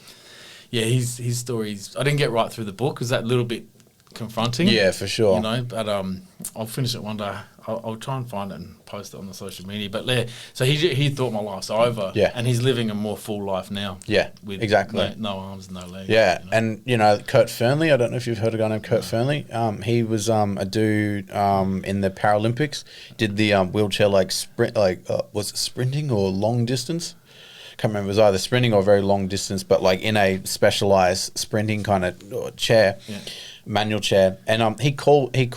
his stories, I didn't get right through the book. Was that a little bit confronting? Yeah, for sure. But I'll finish it one day. I'll try and find it and post it on the social media. But yeah, so he thought my life's over. Yeah. And he's living a more full life now. Yeah, with exactly. No arms, no legs. Yeah, and Kurt Fearnley, I don't know if you've heard a guy named Kurt Fearnley. He was a dude in the Paralympics, did the wheelchair like sprint, was it sprinting or long distance? Can't remember. It was either sprinting or very long distance, but like in a specialized sprinting kind of chair, manual chair, and he crawled the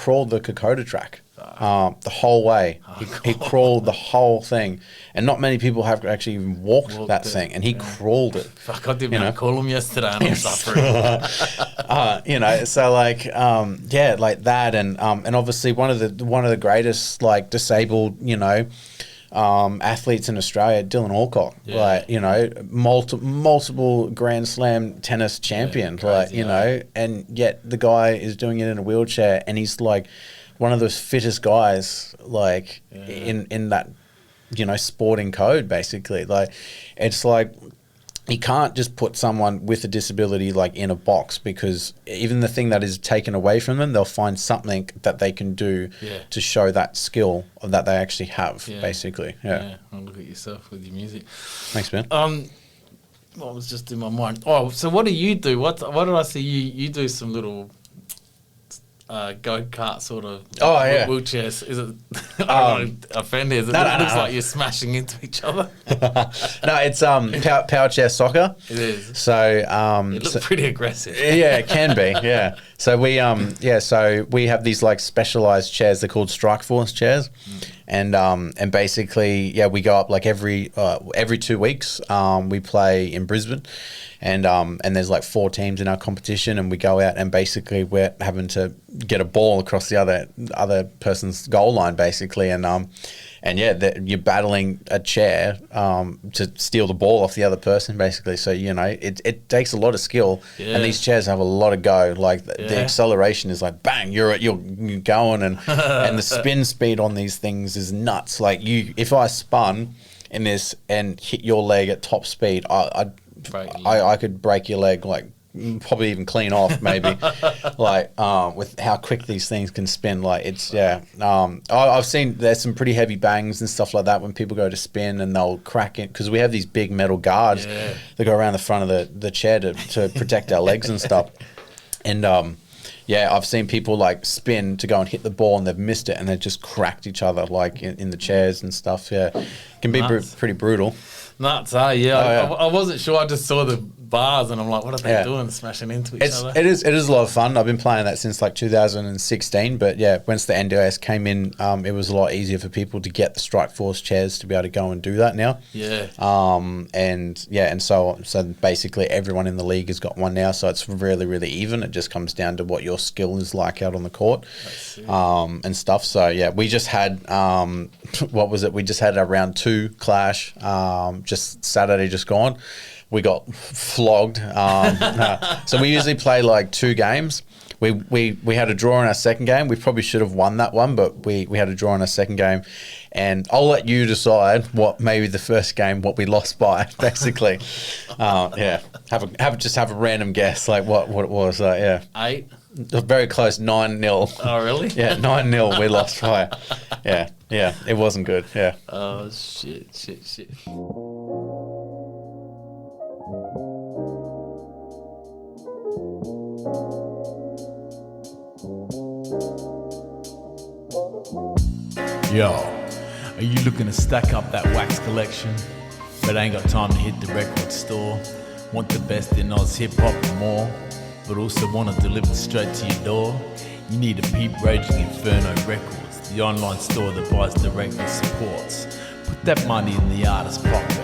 Kokoda track. The whole way. He crawled the whole thing. And not many people have actually even walked that thing. And he crawled it. Fuck, I did call him yesterday and I'm suffering. So like, like that. And obviously one of the greatest like disabled, athletes in Australia, Dylan Alcock, multiple Grand Slam tennis champion, crazy, and yet the guy is doing it in a wheelchair and he's like one of the fittest guys in that sporting code basically. Like it's like you can't just put someone with a disability like in a box, because even the thing that is taken away from them, they'll find something that they can do to show that skill that they actually have basically. Yeah. I'll look at yourself with your music. Thanks, man. What was just in my mind? Oh, so what do you do? What did I see you do? Some little go-kart sort of wheelchairs. Is it? I don't want to offend you. It looks like you're smashing into each other. No, it's power chair soccer. It is. So it looks pretty aggressive. Yeah, it can be. Yeah. So we so we have these like specialized chairs. They're called Strike Force chairs, and basically we go up like every 2 weeks. We play in Brisbane. And there's like 4 teams in our competition, and we go out and basically we're having to get a ball across the other person's goal line basically, and you're battling a chair to steal the ball off the other person basically. So it takes a lot of skill, and these chairs have a lot of go. Like the acceleration is like bang, you're going, and and the spin speed on these things is nuts. Like if I spun in this and hit your leg at top speed, I could break your leg like probably even clean off maybe, like with how quick these things can spin. Like it's I've seen there's some pretty heavy bangs and stuff like that when people go to spin and they'll crack it because we have these big metal guards that go around the front of the chair to protect our legs and stuff. And I've seen people like spin to go and hit the ball and they've missed it and they've just cracked each other like in the chairs and stuff. Yeah, it can be pretty brutal. Nuts, I wasn't sure. I just saw the bars and I'm like, what are they doing? Smashing into each other. It is a lot of fun. I've been playing that since like 2016. But yeah, once the NDIS came in, it was a lot easier for people to get the Strike Force chairs to be able to go and do that now. Yeah. And so basically everyone in the league has got one now. So it's really, really even. It just comes down to what your skill is like out on the court, and stuff. So yeah, we just had what was it? We just had our round 2 clash. Just Saturday just gone. We got flogged. So we usually play like 2 games. We had a draw in our second game. We probably should have won that one, but we had a draw in our second game. And I'll let you decide what maybe the first game, what we lost by, basically. Have a random guess, like what it was. 8? Very close, 9-0. Oh, really? Yeah, 9-0 we lost by. Yeah, it wasn't good, yeah. Oh, shit. Yo, are you looking to stack up that wax collection, but ain't got time to hit the record store? Want the best in Oz hip-hop and more, but also want to deliver straight to your door? You need to peep Raging Inferno Records, the online store that buys directly supports. Put that money in the artist's pocket,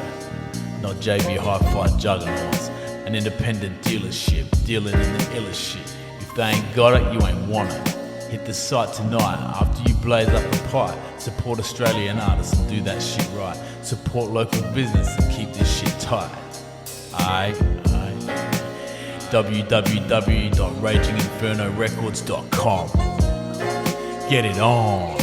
not JB Hi-Fi juggernauts, an independent dealership dealing in the illest shit. If they ain't got it, you ain't want it. Hit the site tonight after you blaze up a pipe. Support Australian artists and do that shit right. Support local business and keep this shit tight. Aight. www.raginginfernorecords.com. Get it on.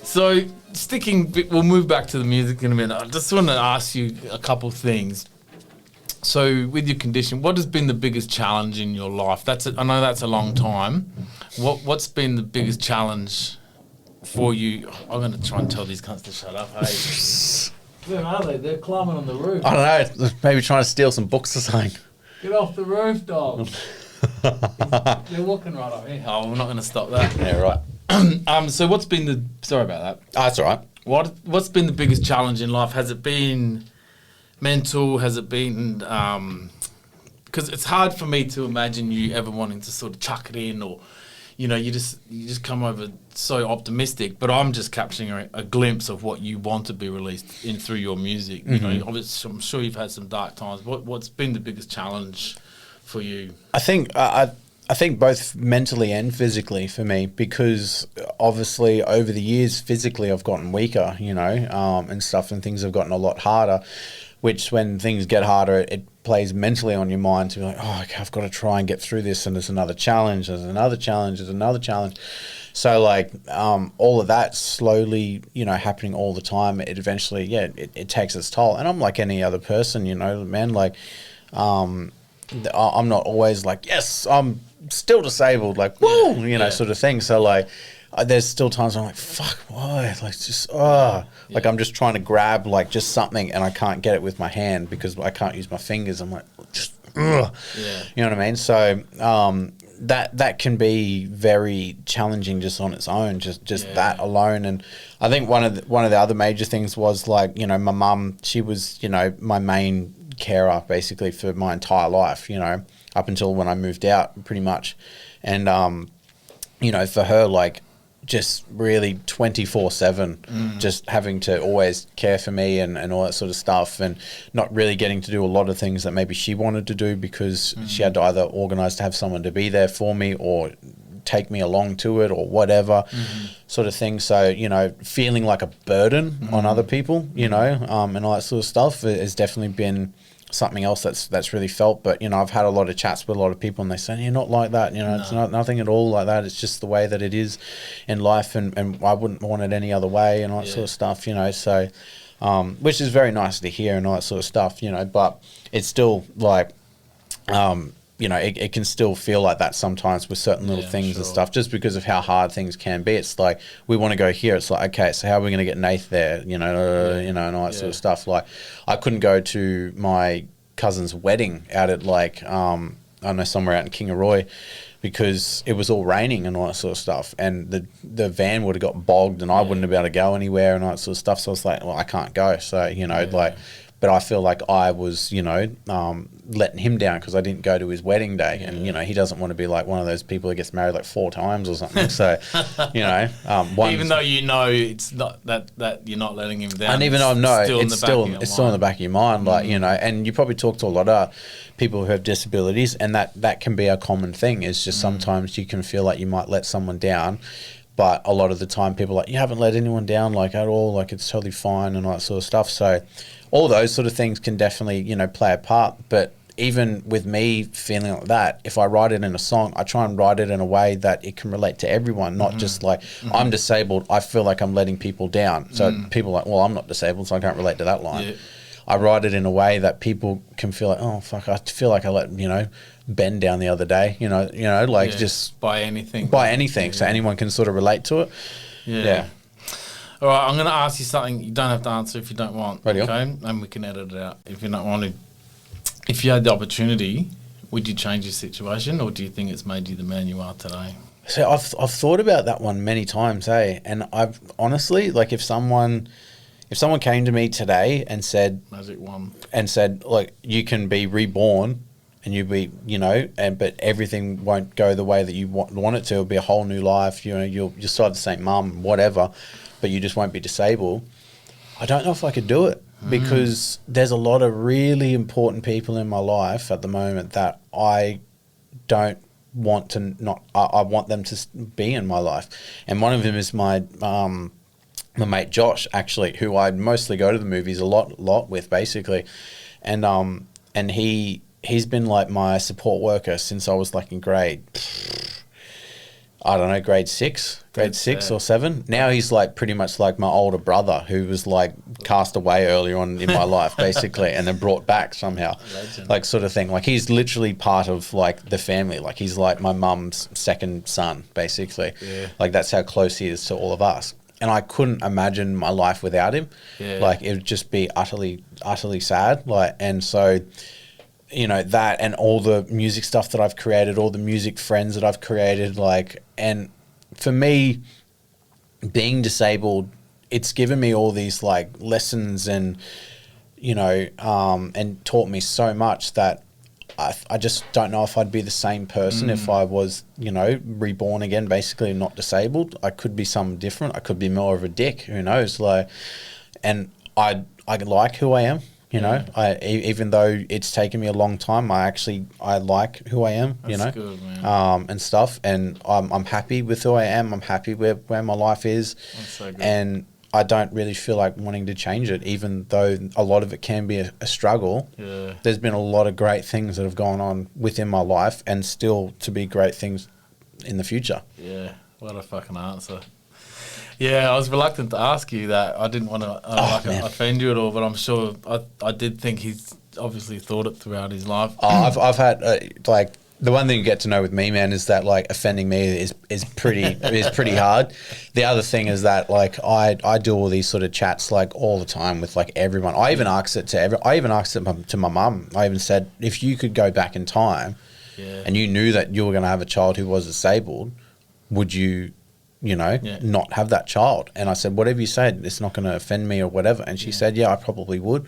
So, we'll move back to the music in a minute. I just want to ask you a couple things. So, with your condition, what has been the biggest challenge in your life? I know that's a long time. What's been the biggest challenge for you? I'm going to try and tell these cunts to shut up. Hey, where are they? They're climbing on the roof. I don't know. Maybe trying to steal some books or something. Get off the roof, dog. They're walking right up here. Oh, we're not going to stop that. Yeah, right. So what's been sorry about that. Oh, that's all right. What's been the biggest challenge in life? Has it been mental? Has it been, because it's hard for me to imagine you ever wanting to sort of chuck it in, or, you just come over so optimistic, but I'm just capturing a glimpse of what you want to be released in through your music. Mm-hmm. Obviously, I'm sure you've had some dark times. What's been the biggest challenge for you? I think both mentally and physically for me, because obviously over the years physically I've gotten weaker, and stuff, and things have gotten a lot harder, which when things get harder, it plays mentally on your mind to be like, oh, okay, I've got to try and get through this, and there's another challenge, there's another challenge. So like all of that slowly, happening all the time, it eventually, it takes its toll. And I'm like any other person, man, like I'm not always like, yes, I'm still disabled, like, whoa, sort of thing. So like there's still times where I'm like, fuck, why? Like just, like I'm just trying to grab like just something and I can't get it with my hand because I can't use my fingers. I'm like, just, you know what I mean? So that can be very challenging just on its own, just that alone. And I think one of the other major things was like, my mum, she was, my main carer basically for my entire life, up until when I moved out pretty much. And, for her, like just really 24/7, just having to always care for me and all that sort of stuff, and not really getting to do a lot of things that maybe she wanted to do because she had to either organize to have someone to be there for me or take me along to it or whatever sort of thing. So, feeling like a burden on other people, and all that sort of stuff has definitely been something else that's really felt. But you know, I've had a lot of chats with a lot of people, and they say you're not like that. You know, it's not nothing at all like that. It's just the way that it is in life, and I wouldn't want it any other way, and all that sort of stuff. You know, so which is very nice to hear and all that sort of stuff. You know, but it's still like. You know, it can still feel like that sometimes with certain little things and stuff, just because of how hard things can be. It's like, we want to go here. It's like, okay, so how are we going to get Nath there? You know, and all that sort of stuff. Like, I couldn't go to my cousin's wedding out at like, I don't know, somewhere out in Kingaroy, because it was all raining and all that sort of stuff. And the van would have got bogged, and I wouldn't have been able to go anywhere and all that sort of stuff. So I was like, well, I can't go. So, you know, like, but I feel like I was, you know, letting him down because I didn't go to his wedding day. And, you know, he doesn't want to be like one of those people who gets married like 4 times or something. So, you know. Even though you know it's not that you're not letting him down. And even though I know it's still in the back of your mind, like, you know, and you probably talk to a lot of people who have disabilities, and that can be a common thing. Is just sometimes you can feel like you might let someone down. But a lot of the time people are like, you haven't let anyone down, like, at all, like, it's totally fine and all that sort of stuff. So all those sort of things can definitely, you know, play a part. But even with me feeling like that, if I write it in a song, I try and write it in a way that it can relate to everyone, not just like, I'm disabled, I feel like I'm letting people down. So people are like, well, I'm not disabled, so I can't relate to that line. I write it in a way that people can feel like, oh, fuck, I feel like I let, you know, Ben down the other day, you know, like just by anything, so anyone can sort of relate to it. All right, I'm going to ask you something. You don't have to answer if you don't want. Radio. Okay, and we can edit it out if you don't want to. If you had the opportunity, would you change your situation, or do you think it's made you the man you are today? So I've thought about that one many times, and I've honestly, like, if someone came to me today and said, Magic Wand, and said, like, you can be reborn. And you'd be, you know, but everything won't go the way that you want it to. It'll be a whole new life. You know, you'll still have the same mum, whatever, but you just won't be disabled. I don't know if I could do it because there's a lot of really important people in my life at the moment that I don't want to not. I want them to be in my life, and one of them is my mate Josh, actually, who I mostly go to the movies a lot with, basically, and he's been like my support worker since I was like in grade 6 or 7. Now he's like pretty much like my older brother who was like cast away earlier on in my life, basically, and then brought back somehow. Legend. Like, sort of thing. Like, he's literally part of like the family. Like, he's like my mum's second son, basically. Yeah. Like, that's how close he is to all of us. And I couldn't imagine my life without him. Yeah. Like, it would just be utterly sad. Like, and so, you know, that and all the music stuff that I've created, all the music friends that I've created, like, and for me, being disabled, it's given me all these like lessons and, you know, and taught me so much that I just don't know if I'd be the same person if I was, you know, reborn again, basically not disabled. I could be something different. I could be more of a dick, who knows? Like, and I like who I am. You know, even though it's taken me a long time, I like who I am. That's, you know, good, man. And stuff, and I'm happy with who I am. I'm happy where my life is, that's so good. And I don't really feel like wanting to change it, even though a lot of it can be a struggle. Yeah. There's been a lot of great things that have gone on within my life, and still to be great things in the future. Yeah, what a fucking answer. Yeah, I was reluctant to ask you that. I didn't want to offend you at all, but I'm sure I did think he's obviously thought it throughout his life. I've had like, the one thing you get to know with me, man, is that like offending me is pretty hard. The other thing is that like I do all these sort of chats like all the time with like everyone. I even asked it to my mum. I even said, if you could go back in time, and you knew that you were going to have a child who was disabled, would you? You know, not have that child. And I said, whatever you say, it's not going to offend me or whatever. And she said, yeah, I probably would.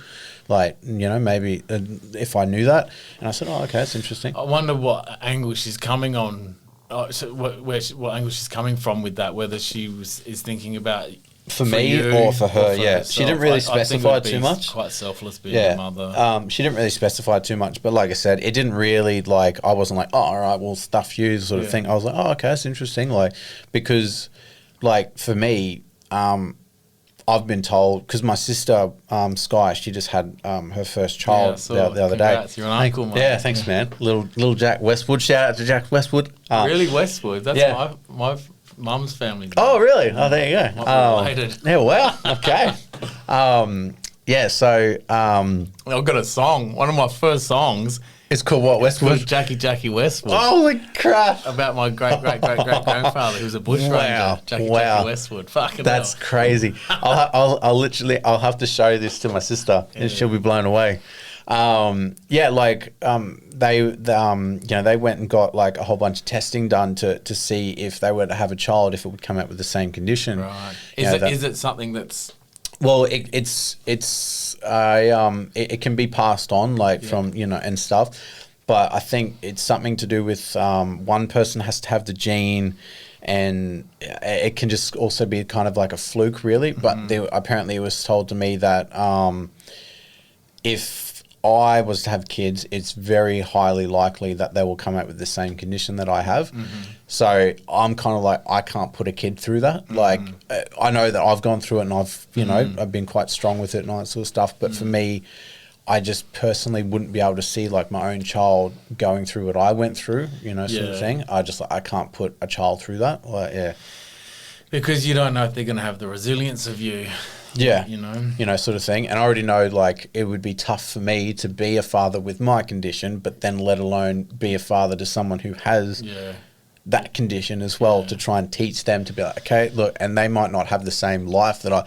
Like, you know, maybe if I knew that. And I said, oh, okay, that's interesting. I wonder what angle she's coming on, what angle she's coming from with that, whether she is thinking about for me or for her, herself. She didn't really specify too much. Quite selfless being a mother. She didn't really specify too much, but like I said, it didn't really like, I wasn't like, oh, all right, well, stuff you sort of thing. I was like, oh, okay, that's interesting. Like, because like for me, I've been told, because my sister, Sky, she just had her first child the other congrats. day. You're an uncle, mate. Yeah, thanks, man. Little Jack Westwood. Shout out to Jack Westwood. Really, Westwood? That's yeah. my mum's family. Oh, really? Oh, there you go. Might be related. Yeah, well, okay. Yeah, so... I've got a song. One of my first songs it's called what, Westwood? was Jackie Westwood. Holy crap. About my great-great-great-great-grandfather who was a bushranger, Jackie Westwood. Fucking That's hell. crazy. I'll have to show this to my sister and she'll be blown away. They went and got like a whole bunch of testing done to see if they were to have a child, if it would come out with the same condition. Right. Is it something that's... Well, it can be passed on, from, and stuff. But I think it's something to do with one person has to have the gene, and it can just also be kind of like a fluke, really. But apparently it was told to me that if I was to have kids, it's very highly likely that they will come out with the same condition that I have. So I'm kind of like, I can't put a kid through that. Like, I know that I've gone through it and I've been quite strong with it and all that sort of stuff. But for me, I just personally wouldn't be able to see like my own child going through what I went through, sort of thing. I can't put a child through that. Because you don't know if they're going to have the resilience of you. Yeah. Sort of thing. And I already know, like, it would be tough for me to be a father with my condition, but then let alone be a father to someone who has that condition as well, to try and teach them to be like, okay, look, and they might not have the same life that I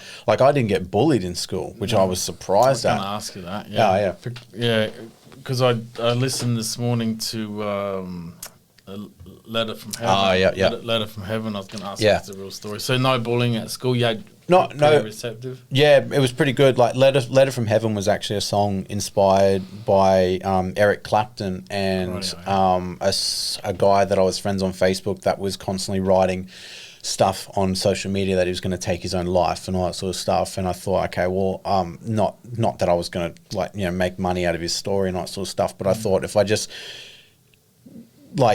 didn't get bullied in school, which I was surprised at. I was going to ask you that. Yeah, because I listened this morning to a letter from heaven. Letter from heaven. I was going to ask you if it's a real story. So no bullying at school. You had no receptive. Yeah, it was pretty good. Like Letter from Heaven was actually a song inspired by Eric Clapton and a guy that I was friends on Facebook that was constantly writing stuff on social media that he was going to take his own life and all that sort of stuff. And I thought, okay, well, not that I was going to make money out of his story and all that sort of stuff, but I thought if I just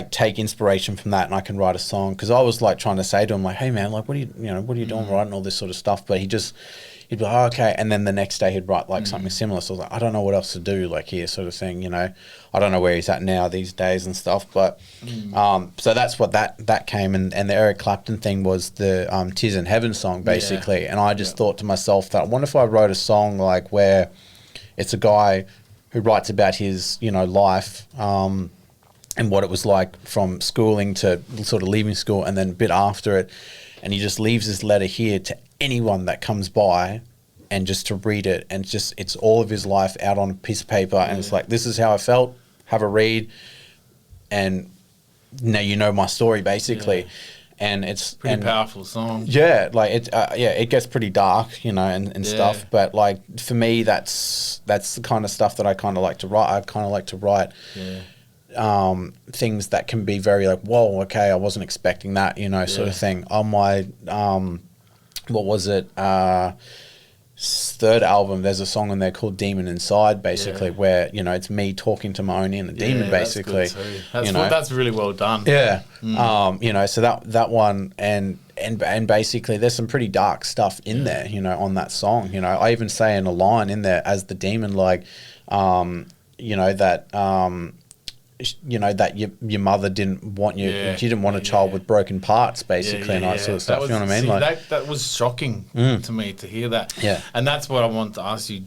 take inspiration from that and I can write a song, because I was trying to say to him hey man, what are you doing writing all this sort of stuff, but he'd be like, oh, okay, and then the next day he'd write something similar. So I was like, I don't know what else to do here, sort of thing. I don't know where he's at now these days and stuff, but so that's what that came, and the Eric Clapton thing was the Tears in Heaven song basically. And I just thought to myself that I wonder if I wrote a song where it's a guy who writes about his life and what it was like from schooling to sort of leaving school and then a bit after it. And he just leaves this letter here to anyone that comes by and just to read it. And it's all of his life out on a piece of paper. And it's like, this is how I felt, have a read. And now you know my story, basically. Yeah. And it's pretty powerful song. Yeah, it gets pretty dark, and stuff. But for me, that's the kind of stuff that I kind of like to write. I kind of like to write things that can be very whoa, okay, I wasn't expecting that, sort of thing. On my what was it, third album, there's a song on there called Demon Inside, basically, where it's me talking to my own inner demon, basically. That's really well done. So that one, and basically there's some pretty dark stuff in there, on that song. I even say in a line in there as the demon, that your mother didn't want you. She didn't want a child with broken parts, basically, and all that sort of stuff. You know what I mean? That was shocking to me to hear that. Yeah, and that's what I want to ask you: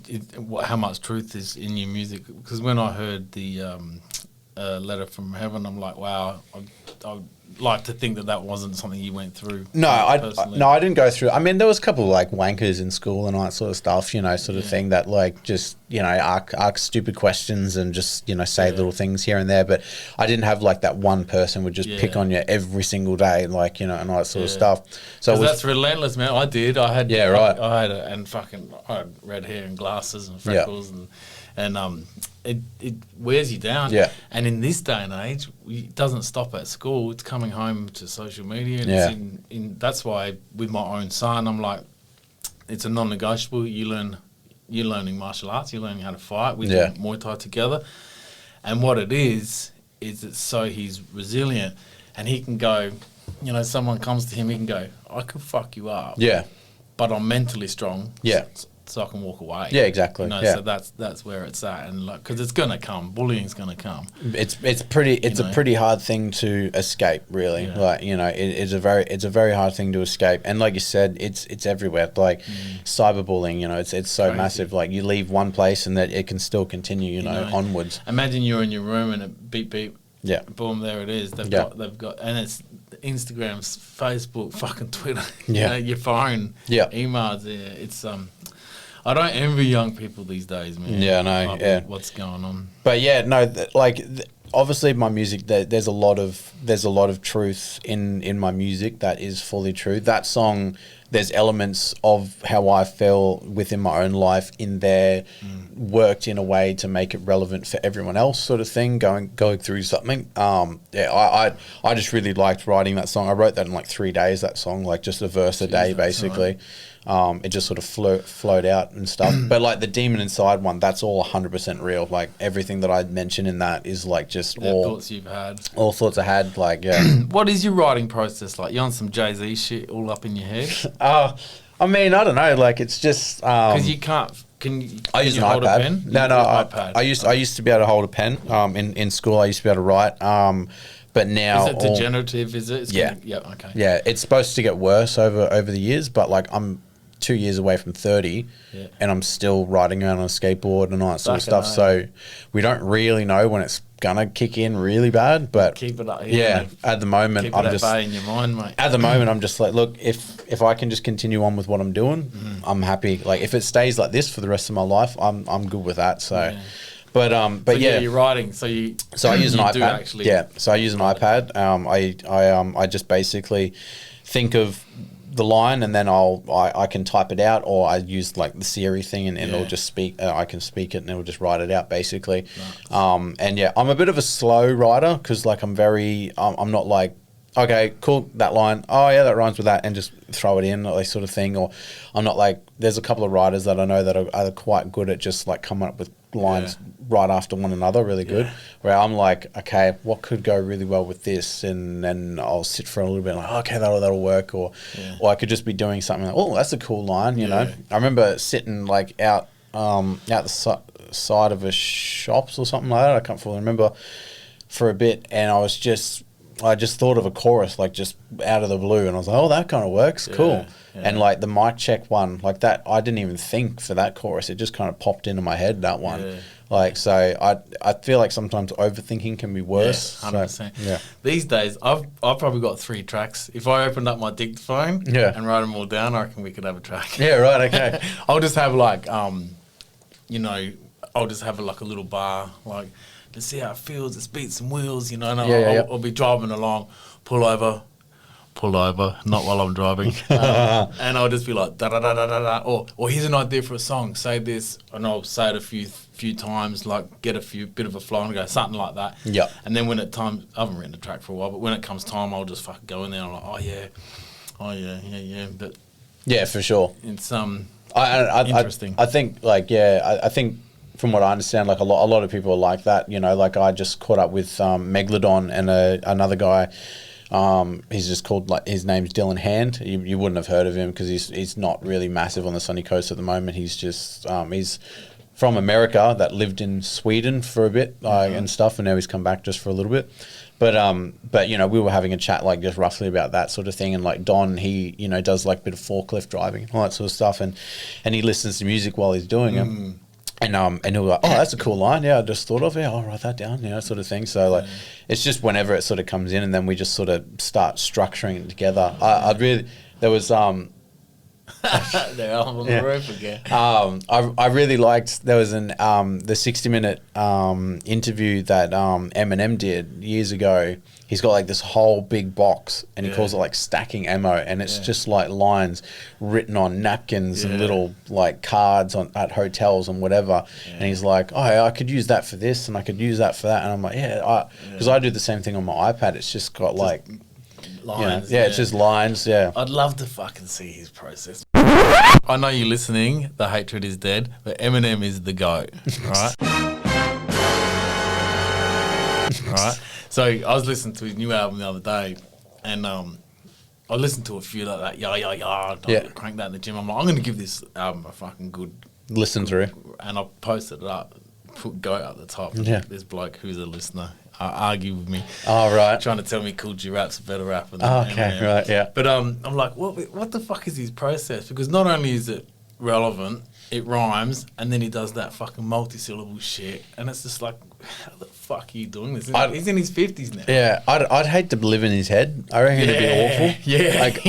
how much truth is in your music? Because when I heard the letter from heaven, I'm like, wow, I'd like to think that wasn't something you went through. No, I didn't go through. I mean, there was a couple of wankers in school and all that sort of stuff, sort of thing that just ask stupid questions and just say little things here and there. But I didn't have that one person would just pick on you every single day, and all that sort of stuff. So that's relentless, man. I did. I had I had red hair and glasses and freckles and it wears you down. Yeah. And in this day and age, it doesn't stop at school. It's coming home to social media. And it's that's why with my own son, I'm like, it's a non-negotiable. You're learning martial arts. You're learning how to fight. We do Muay Thai together. And what it is it's so he's resilient. And he can go, someone comes to him, he can go, I could fuck you up. Yeah. but I'm mentally strong. Yeah. So I can walk away. Yeah, exactly. You know, yeah. so that's where it's at, and like, because it's gonna come, bullying's gonna come. It's a pretty hard thing to escape, really. Yeah. Like, you know, it's a very hard thing to escape, and like you said, it's everywhere. Like cyberbullying, you know, it's so Crazy. massive. Like you leave one place and that it can still continue, you know, onwards. Imagine you're in your room and it beep beep. Yeah. Boom, there it is. They've got, and it's Instagrams, Facebook, fucking Twitter. Yeah. You know, your phone. Yeah. Emails. Yeah. It's I don't envy young people these days, man. Yeah, no, Like, yeah. What's going on? But yeah, no, obviously my music, there's a lot of truth in my music that is fully true. That song, there's elements of how I feel within my own life in there, worked in a way to make it relevant for everyone else, sort of thing. Going through something. I just really liked writing that song. I wrote that in like 3 days. That song, like just a verse a day, basically. It just sort of flowed out and stuff. But like the Demon Inside one, that's all 100% real. Like everything that I mentioned in that is like just all thoughts you've had. All thoughts I had. Like, yeah. What is your writing process like? You on some Jay-Z shit all up in your head? I mean, I don't know. Like it's just because you can't. Can you? I use an hold iPad. A pen? No, iPad. I used to be able to hold a pen. In school, I used to be able to write. But now, is it degenerative? Is it? Yeah. Okay. Yeah, it's supposed to get worse over the years. But like I'm 2 years away from 30, and I'm still riding around on a skateboard and all that sort of stuff. So we don't really know when it's gonna kick in really bad. But keep it up. Yeah, at the moment, keep it at bay in your mind, mate. At the moment, I'm just like, look, if I can just continue on with what I'm doing, I'm happy. Like if it stays like this for the rest of my life, I'm good with that. So. Yeah. But yeah, you're writing. So I use an iPad. Yeah, so I use an iPad. I just basically think of the line and then I can type it out, or I use like the Siri thing and it'll just speak. I can speak it and it'll just write it out basically. Nice. And yeah, I'm a bit of a slow writer because like I'm not like, okay, cool, that line. Oh yeah, that rhymes with that, and just throw it in, or that sort of thing. Or I'm not like, there's a couple of writers that I know that are quite good at just like coming up with lines right after one another, really good. Where I'm like, okay, what could go really well with this, and then I'll sit for a little bit, like, okay, that'll work, or I could just be doing something like, oh, that's a cool line, you know. I remember sitting like out the side of a shops or something like that. I can't fully remember for a bit, and I just thought of a chorus like just out of the blue, and I was like, oh, that kind of works, cool. And like the mic check one, like that, I didn't even think for that chorus. It just kind of popped into my head, that one. Like, so I feel like sometimes overthinking can be worse. 100%. So, These days, I've probably got 3 tracks. If I opened up my dictaphone and wrote them all down, I reckon we could have a track. Yeah, right, okay. I'll just have like, you know, I'll just have like a little bar, like, let's see how it feels, let's beat some wheels, you know, and I'll be driving along, pull over, not while I'm driving, and I'll just be like da da da da da da, or here's an idea for a song, say this, and I'll say it a few times, like get a bit of a flow and go something like that. Yeah. And then when it time, I haven't written a track for a while, but when it comes time, I'll just fucking go in there and I'm like, oh yeah, but yeah, for sure, it's interesting. I think like I think. From what I understand, like a lot of people are like that, you know. Like I just caught up with Megalodon and another guy. He's just called, like, his name's Dylan Hand. You wouldn't have heard of him because he's not really massive on the sunny coast at the moment. He's just he's from America that lived in Sweden for a bit and stuff, and now he's come back just for a little bit. But you know, we were having a chat like just roughly about that sort of thing, and like Don, he, you know, does like a bit of forklift driving, all that sort of stuff, and he listens to music while he's doing it. And he'll be like, oh, that's a cool line. Yeah, I just thought of it. I'll write that down, you know, sort of thing. So like, it's just whenever it sort of comes in, and then we just sort of start structuring it together. There was they're on the roof again. I really liked, there was the 60-minute interview that Eminem did years ago. He's got like this whole big box, and he calls it like stacking ammo, and it's just like lines written on napkins and little like cards at hotels and whatever. And he's like, oh, I could use that for this, and I could use that for that. And I'm like, because I do the same thing on my iPad. It's just got like lines. It's just lines. Yeah. I'd love to fucking see his process. I know you're listening. The hatred is dead, but Eminem is the GOAT, right? Right. So I was listening to his new album the other day, and I listened to a few like that. Yeah. Crank that in the gym. I'm like, I'm gonna give this album a fucking good Listen through. and I posted it up, put Goat at the top. Yeah. This bloke who's a listener argue with me, Oh, right. trying to tell me Cool G Rap's a better rapper than Oh, okay, Eminem. right, yeah. But I'm like, what the fuck is his process? Because not only is it relevant, it rhymes, and then he does that fucking multi-syllable shit, and it's just like, how the fuck are you doing this? He's in his 50s now. Yeah, I'd hate to live in his head. I reckon it'd be awful. Yeah, like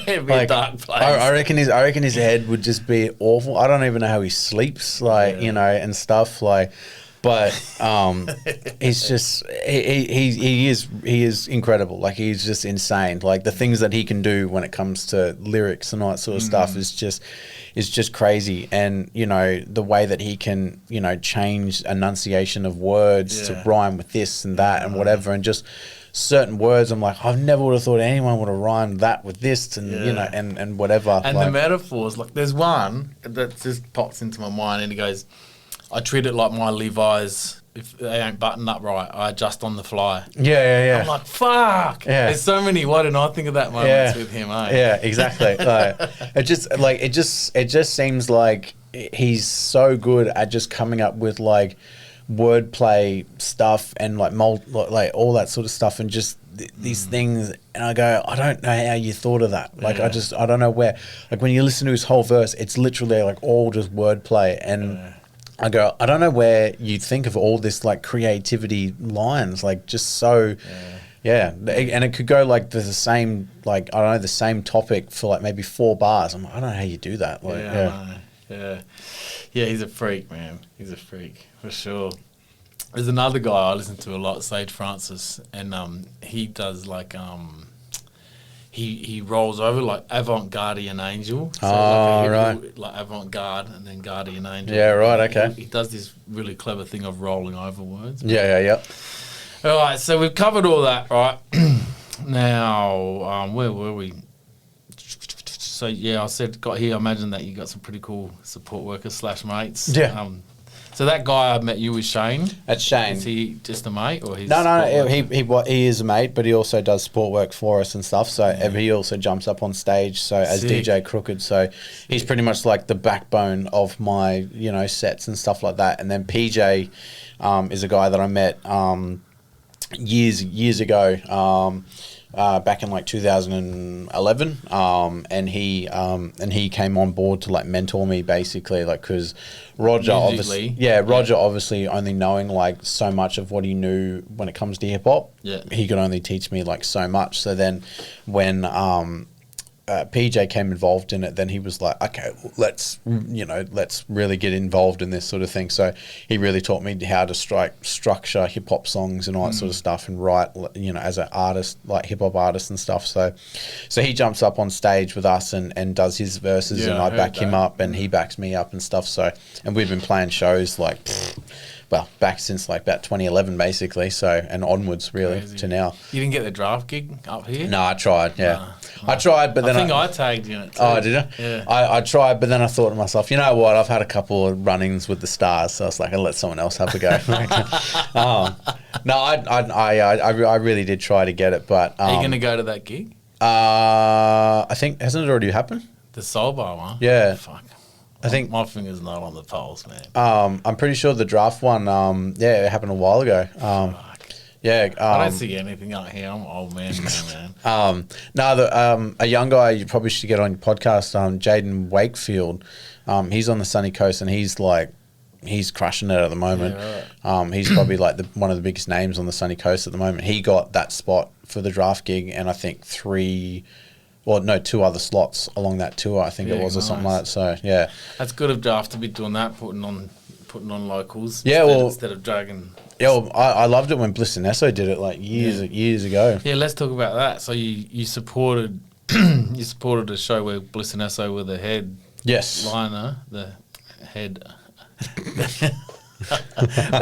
it'd be a dark place. I reckon his head would just be awful. I don't even know how he sleeps, like you know, and stuff like. But he's just he is incredible. Like he's just insane. Like the things that he can do when it comes to lyrics and all that sort of stuff is just crazy. And you know the way that he can change enunciation of words to rhyme with this and that and whatever, and just certain words. I'm like, I never would have thought anyone would have rhymed that with this and and whatever. And the metaphors, like there's one that just pops into my mind, and he goes, I treat it like my Levi's. If they ain't buttoned up right, I adjust on the fly. Yeah. I'm like, fuck. Yeah. There's so many. Why didn't I think of that moments with him? Eh? Yeah, exactly. It just seems like he's so good at just coming up with like wordplay stuff and like all that sort of stuff and just these things. And I go, I don't know how you thought of that. Like I don't know where. Like when you listen to his whole verse, it's literally like all just wordplay and. I go, I don't know where you think of all this like creativity lines, like just so, and it could go like the same, like I don't know, the same topic for like maybe 4 bars. I'm like, I don't know how you do that. Like, yeah, he's a freak, man. He's a freak for sure. There's another guy I listen to a lot, Sage Francis, and he does like He rolls over like avant-guardian angel. So like avant-garde and then guardian angel. Yeah, right, okay. He does this really clever thing of rolling over words. Yeah. All right, so we've covered all that, right? Now, where were we? So, I said, got here, I imagine that you got some pretty cool support workers / mates. Yeah. So that guy I met you was Shane. That's Shane. Is he just a mate or he's No. He is a mate, but he also does support work for us and stuff. So he also jumps up on stage. So as DJ Crooked, so he's pretty much like the backbone of my sets and stuff like that. And then PJ is a guy that I met years ago. Back in like 2011, and he came on board to like mentor me basically, like because Roger obviously only knowing like so much of what he knew when it comes to hip hop, he could only teach me like so much. So then when PJ came involved in it, then he was like, okay, let's really get involved in this sort of thing. So he really taught me how to structure hip hop songs and all that sort of stuff and write, as an artist, like hip hop artist and stuff. So he jumps up on stage with us and does his verses and I back him up and he backs me up and stuff. So, and we've been playing shows like, back since like about 2011 basically. So, and onwards really to now. You didn't get the draft gig up here? No, I tried. Yeah. I tried, but then I think I tagged you in it too. Oh, did you? Yeah. I tried, but then I thought to myself, you know what? I've had a couple of run-ins with the Stars, so I was like, I'll let someone else have a go. No, I really did try to get it, but are you going to go to that gig? I think hasn't it already happened? The Soul Bar one. Yeah. Fuck. I think my finger's not on the pulse, man. I'm pretty sure the draft one. It happened a while ago. Yeah, I don't see anything out here. I'm an old man now, man. A young guy you probably should get on your podcast, Jaden Wakefield. He's on the sunny coast and he's crushing it at the moment. Yeah, right. He's probably like one of the biggest names on the sunny coast at the moment. He got that spot for the draft gig, and I think 2 other slots along that tour. I think it was or something like that. So yeah, that's good of draft to be doing that, putting on locals. Yeah, instead of dragging. Yeah, well, I loved it when Bliss and Esso did it like years ago. Yeah, let's talk about that. So you supported a show where Bliss and Esso were the headliner, the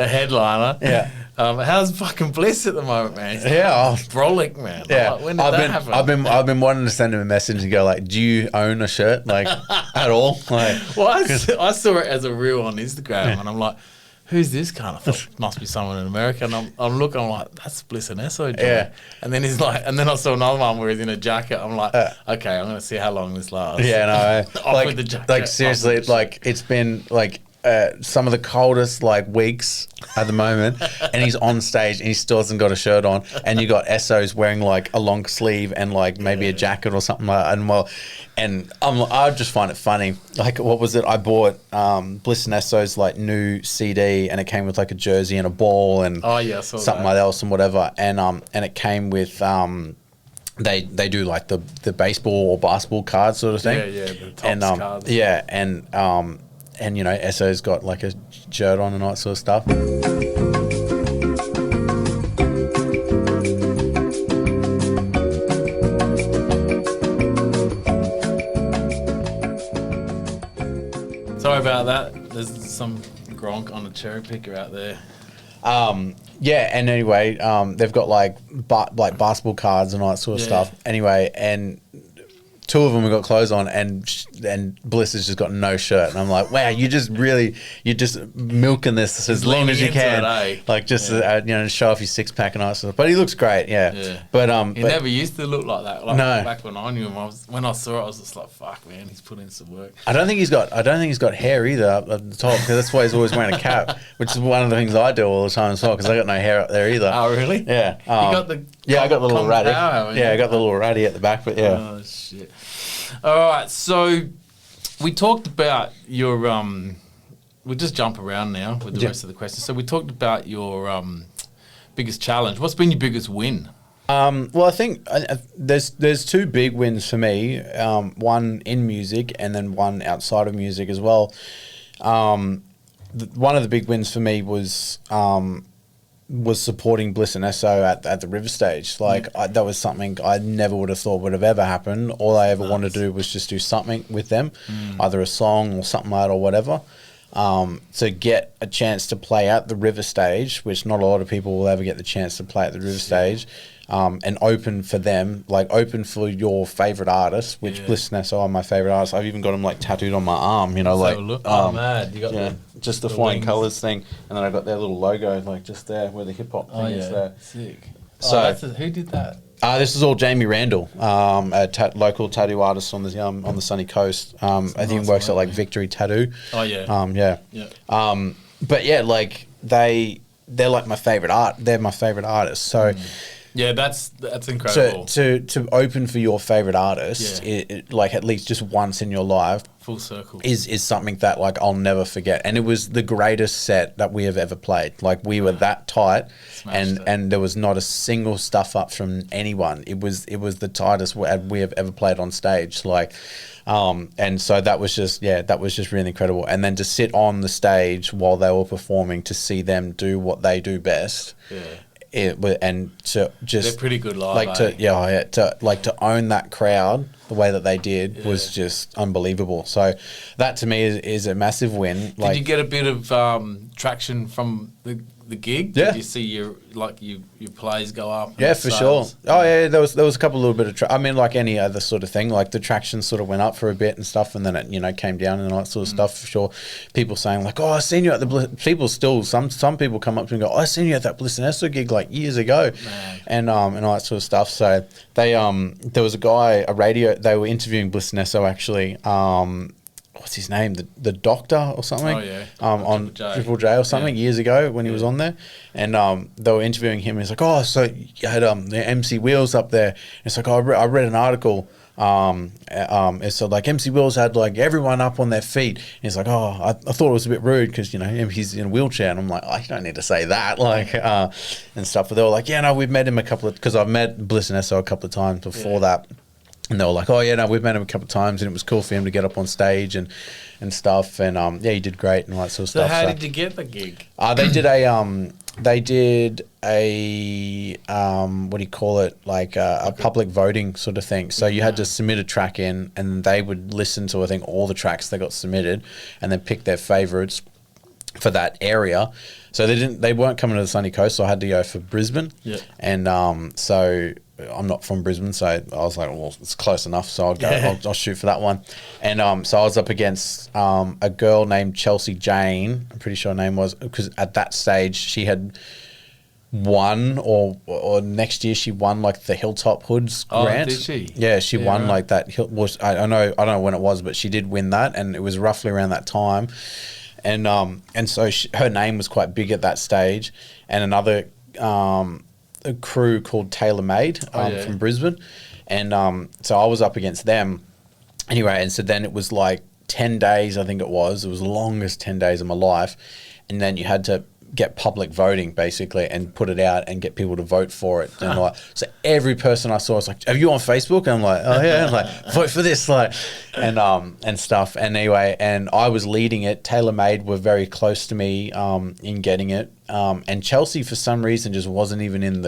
headliner. Yeah. How's fucking Bliss at the moment, man? Brolic, man. Yeah. Like, when did that happen? I've been wanting to send him a message and go like, do you own a shirt like at all? Like, well, I saw it as a reel on Instagram, and I'm like, who's this kind of thought? Must be someone in America. And I'm looking, I'm like, that's Bliss and Esso, John. Yeah. And then he's like, and then I saw another one where he's in a jacket. I'm like, okay, I'm going to see how long this lasts. Yeah, no. Off like, with the jacket, like off seriously, with the like it's been like some of the coldest like weeks at the moment, and he's on stage and he still hasn't got a shirt on, and you got Esso's wearing like a long sleeve and like maybe a jacket or something like that. And well, and I just find it funny. Like, what was it? I bought Bliss and Esso's like new CD, and it came with like a jersey and a ball and I saw something that. like else and whatever. And it came with they do like the baseball or basketball card sort of thing. Yeah, the Topps and cards. yeah, and you know, Esso's got like a shirt on and all that sort of stuff. Sorry about that. There's some Gronk on a cherry picker out there. Yeah, and anyway, they've got like basketball cards and all that sort of stuff. Anyway, and two of them have got clothes on, and Bliss has just got no shirt, and I'm like, wow, you're just milking this as long as you leaning can, into it, eh? like just you know, show off your six pack and all that stuff. But he looks great, yeah. But He never used to look like that. Like, No. back when I knew him, when I saw it, I was just like, fuck, man, he's put in some work. I don't think he's got hair either up at the top, because that's why he's always wearing a cap, which is one of the things I do all the time as well, because I got no hair up there either. Oh, really? Yeah. You got the I got the little Kung ratty. Pao, haven't Yeah, you? I got the little ratty at the back, but yeah. Oh, shit. All right, so we talked about your we'll just jump around now with the rest of the questions. So we talked about your biggest challenge. What's been your biggest win? Well, I think there's two big wins for me. One in music and then one outside of music as well. One of the big wins for me was supporting Bliss and Esso at the River Stage. Like, that was something I never would have thought would have ever happened. All I ever wanted to do was just do something with them, either a song or something like that or whatever. To get a chance to play at the River Stage, which not a lot of people will ever get the chance to play at the River Stage, and open for them, like open for your favourite artist, which Bliss and Esso are my favourite artists. I've even got them like tattooed on my arm, you know, Let's like have a look. Oh, mad. You got just the the flying wings. colours thing, and then I got their little logo like just there where the hip hop thing is there. Sick. So- Who did that? This is all Jamie Randall, a local tattoo artist on the sunny coast. I think he nice works at work, like man. Victory Tattoo. Oh, yeah. Yeah. But yeah, like they're like my favorite art. They're my favorite artists. So Yeah, that's incredible. to open for your favorite artist, like at least just once in your life, Full circle. is something that like I'll never forget. And it was the greatest set that we have ever played. Like, we were that tight, Smashed it. and there was not a single stuff up from anyone. It was the tightest we have ever played on stage. Like, and so that was just really incredible. And then to sit on the stage while they were performing, to see them do what they do best. And to just They're pretty good live, like eh? to own that crowd the way that they did was just unbelievable. So that to me is a massive win. Did you get a bit of traction from the gig? Yeah. Did you see your plays go up? and Yeah, for sure. sales? Oh yeah, there was a couple little bit of I mean, like any other sort of thing, like the traction sort of went up for a bit and stuff, and then it came down and all that sort of stuff. For sure, people saying like, "Oh, I seen you at the people still some people come up to me and go, oh, I seen you at that Bliss and Esso gig like years ago," and all that sort of stuff. So they there was a guy, they were interviewing Bliss and Esso actually. What's his name? The Doctor or something? Oh, yeah. On Triple J. Triple J or something years ago when he was on there, and they were interviewing him. He's like, "Oh, so you had the MC Wheels up there?" And it's like, "Oh, I read an article. It's so like MC Wheels had like everyone up on their feet." And he's like, "Oh, I thought it was a bit rude because he's in a wheelchair." And I'm like, "Oh, you don't need to say that," like and stuff. But they were like, "Yeah, no, we've met him because I've met Bliss and Esso a couple of times before that." And they were like, "Oh yeah, no, we've met him a couple of times, and it was cool for him to get up on stage and stuff." And yeah, he did great and all that sort of So stuff. how did you get the gig? They did a what do you call it? Like a public voting sort of thing. So you had to submit a track in, and they would listen to, I think, all the tracks that got submitted, and then pick their favorites for that area. So they weren't coming to the sunny coast, so I had to go for Brisbane. Yeah. And so I'm not from Brisbane, so I was like, well, it's close enough, so I'll go. I'll shoot for that one. And so I was up against a girl named Chelsea Jane. I'm pretty sure her name was, because at that stage she had won, or next year she won like the Hilltop Hoods grant. Did she? Yeah, she won right. like that. I don't know when it was, but she did win that, and it was roughly around that time. And so her name was quite big at that stage, and another a crew called Taylor Made from Brisbane, and so I was up against them anyway. And so then it was like 10 days, I think it was the longest 10 days of my life, and then you had to get public voting basically and put it out and get people to vote for it. And like, so every person I saw was like, "Are you on Facebook?" And I'm like, "Oh yeah," and like, "Vote for this," like, and stuff. And anyway, and I was leading it. Taylor Made were very close to me in getting it, and Chelsea for some reason just wasn't even in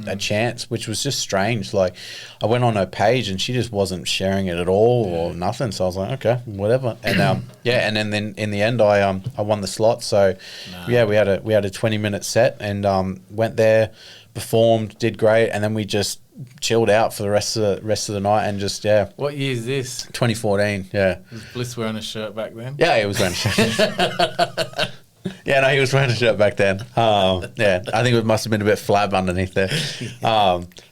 a chance, which was just strange. Like, I went on her page and she just wasn't sharing it at all or nothing. So I was like, okay, whatever. And and then in the end, I won the slot. So we had a 20-minute set and went there, performed, did great, and then we just chilled out for the rest of the night and just What year is this? 2014. Yeah. Was Bliss wearing a shirt back then? Yeah, he was wearing a shirt. Yeah, no, he was wearing a shirt back then. Yeah, I think it must have been a bit flab underneath there.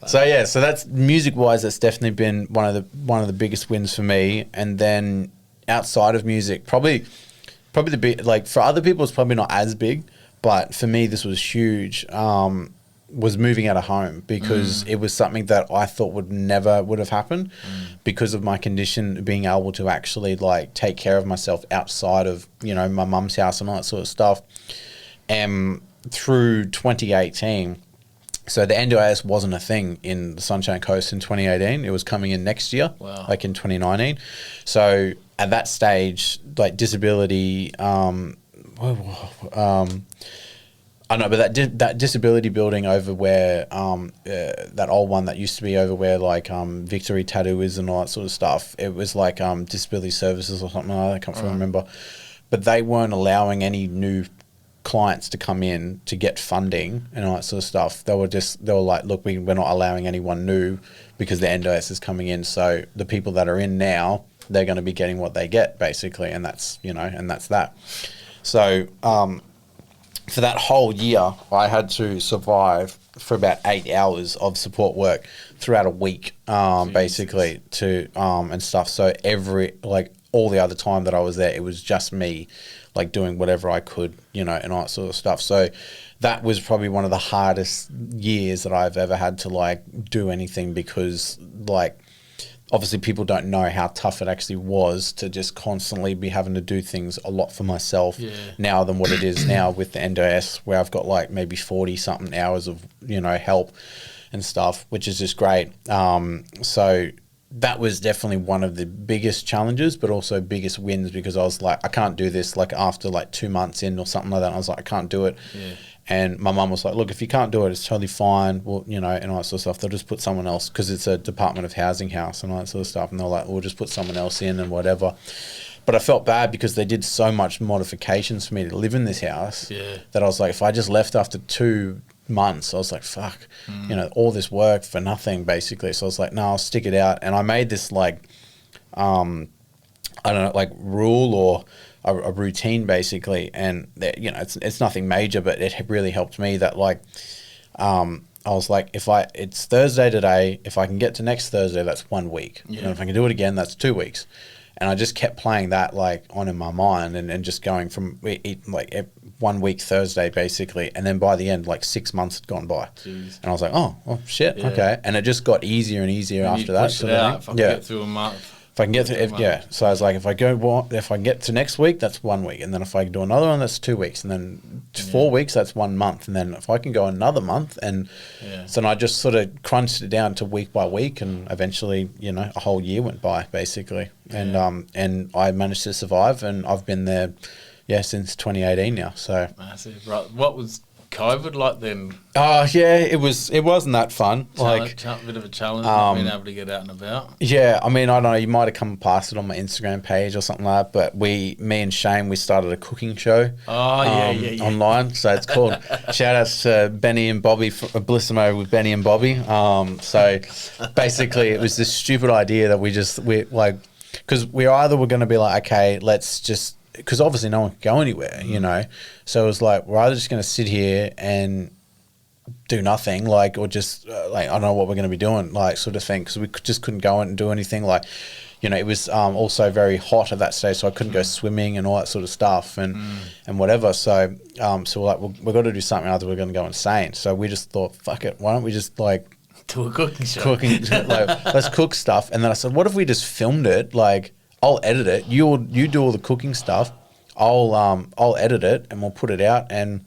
So that's music-wise, that's definitely been one of the biggest wins for me. And then outside of music, probably the big, like for other people, it's probably not as big, but for me, this was huge. Was moving out of home, because it was something that I thought would have happened because of my condition, being able to actually like take care of myself outside of, my mum's house and all that sort of stuff. And through 2018, so the NDIS wasn't a thing in the Sunshine Coast in 2018. It was coming in next year, like in 2019. So at that stage, like disability, I know, but that disability building over where that old one that used to be over where like Victory Tattoo is and all that sort of stuff, it was like Disability Services or something like that. I can't remember, but they weren't allowing any new clients to come in to get funding and all that sort of stuff. They were like, look, we're not allowing anyone new because the NDIS is coming in. So the people that are in now, they're going to be getting what they get basically, and that's that. So. For that whole year, I had to survive for about 8 hours of support work throughout a week, basically, and stuff. So all the other time that I was there, it was just me, like doing whatever I could, and all that sort of stuff. So that was probably one of the hardest years that I've ever had to like do anything, because like, obviously people don't know how tough it actually was to just constantly be having to do things a lot for myself now than what it is now with the NDIS, where I've got like maybe 40 something hours of, help and stuff, which is just great. So that was definitely one of the biggest challenges, but also biggest wins, because I was like, I can't do this like after like 2 months in or something like that. I was like, I can't do it. Yeah. And my mum was like, look, if you can't do it, it's totally fine. Well, and all that sort of stuff. They'll just put someone else, because it's a Department of Housing house and all that sort of stuff. And they're like, we'll just put someone else in and whatever. But I felt bad because they did so much modifications for me to live in this house that I was like, if I just left after 2 months, I was like, fuck, all this work for nothing basically. So I was like, no, I'll stick it out. And I made this like, I don't know, like rule or a routine basically, and it's nothing major, but it really helped me that like I was like, it's Thursday today, if I can get to next Thursday, that's 1 week, and if I can do it again, that's 2 weeks. And I just kept playing that like on in my mind, and just going from like 1 week Thursday basically, and then by the end like 6 months had gone by. Jeez. And I was like, oh shit, okay, and it just got easier and easier and after that. So if I get through a month. If I can get to, so I was like, if I can get to next week, that's 1 week. And then if I do another one, that's 2 weeks. And then 4 weeks, that's 1 month. And then if I can go another month. And so I just sort of crunched it down to week by week. And eventually, a whole year went by basically. And I managed to survive. And I've been there, since 2018 now. So massive. Right. What was COVID, like then? Oh yeah, it wasn't that fun. Like A bit of a challenge, not being able to get out and about. yeah, I mean, I don't know, you might have come past it on my Instagram page or something like that, but me and Shane, we started a cooking show. Oh, yeah. Online. So it's called, shout outs to Benny and Bobby, Bellissimo with Benny and Bobby. So basically it was this stupid idea that we like, because we either were going to be like, okay, let's just, because obviously no one could go anywhere, you know? So it was like, we're either just going to sit here and do nothing, like, or just like, I don't know what we're going to be doing, like, sort of thing, because we just couldn't go in and do anything. Like, you know, it was also very hot at that stage, so I couldn't go swimming and all that sort of stuff and whatever. So so we're like, we've got to do something, otherwise we're going to go insane. So we just thought, fuck it, why don't we just like Do a cooking show. like, let's cook stuff. And then I said, what if we just filmed it? Like, I'll edit it. You do all the cooking stuff. I'll edit it and we'll put it out and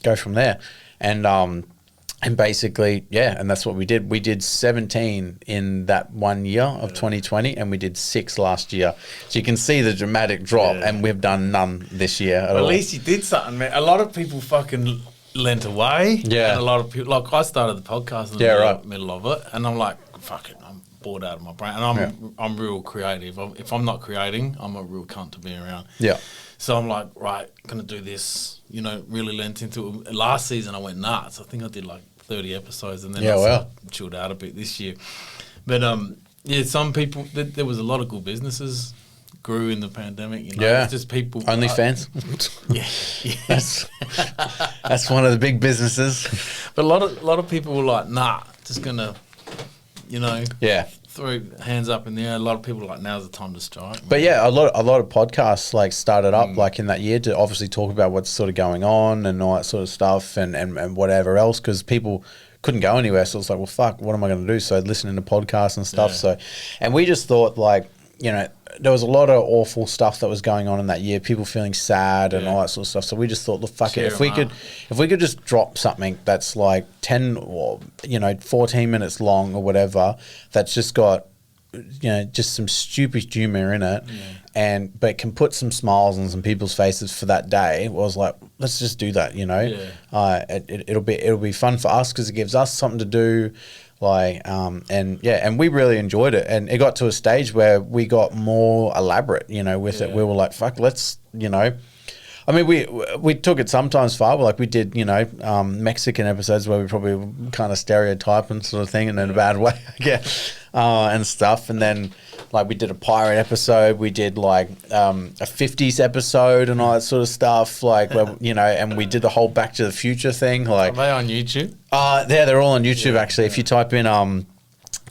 go from there. And basically, yeah, and that's what we did. We did 17 in that 1 year of 2020, and we did 6 last year. So you can see the dramatic drop, and we've done none this year at all. At least you did something, man. A lot of people fucking lent away. Yeah. And a lot of people, like, I started the podcast in the middle of it, and I'm like, fuck it, I'm bored out of my brain. And I'm real creative. If I'm not creating, I'm a real cunt to be around. Yeah. So I'm like, right, gonna do this. You know, really lent into it. Last season I went nuts. I think I did like 30 episodes, and then I sort of chilled out a bit this year. But yeah, some people, there was a lot of good businesses grew in the pandemic. You know, yeah, it's just people. OnlyFans. Yeah. That's one of the big businesses. But a lot of people were like, nah, just gonna, you know, throw hands up in the air. A lot of people were like, now's the time to strike. But yeah, a lot of podcasts like started up like in that year to obviously talk about what's sort of going on and all that sort of stuff and whatever else, because people couldn't go anywhere. So it's like, well, fuck, what am I going to do? So listening to podcasts and stuff. So, and we just thought like, you know, there was a lot of awful stuff that was going on in that year, people feeling sad and all that sort of stuff. So we just thought, look, fuck it. If we could just drop something that's like 10 or, you know, 14 minutes long or whatever, that's just got, you know, just some stupid humor in it, but it can put some smiles on some people's faces for that day. It was like, let's just do that, you know. It'll be fun for us because it gives us something to do. Like, and we really enjoyed it. And it got to a stage where we got more elaborate, you know, with it. We were like, fuck, let's, you know, I mean, we took it sometimes far. Like we did, you know, Mexican episodes where we probably kind of stereotype and sort of thing, and in a bad way, I guess, and stuff. And then like we did a pirate episode. We did like a 50s episode and all that sort of stuff. Like, where, you know, and we did the whole Back to the Future thing. Like, are they on YouTube? They're all on YouTube actually. If you type in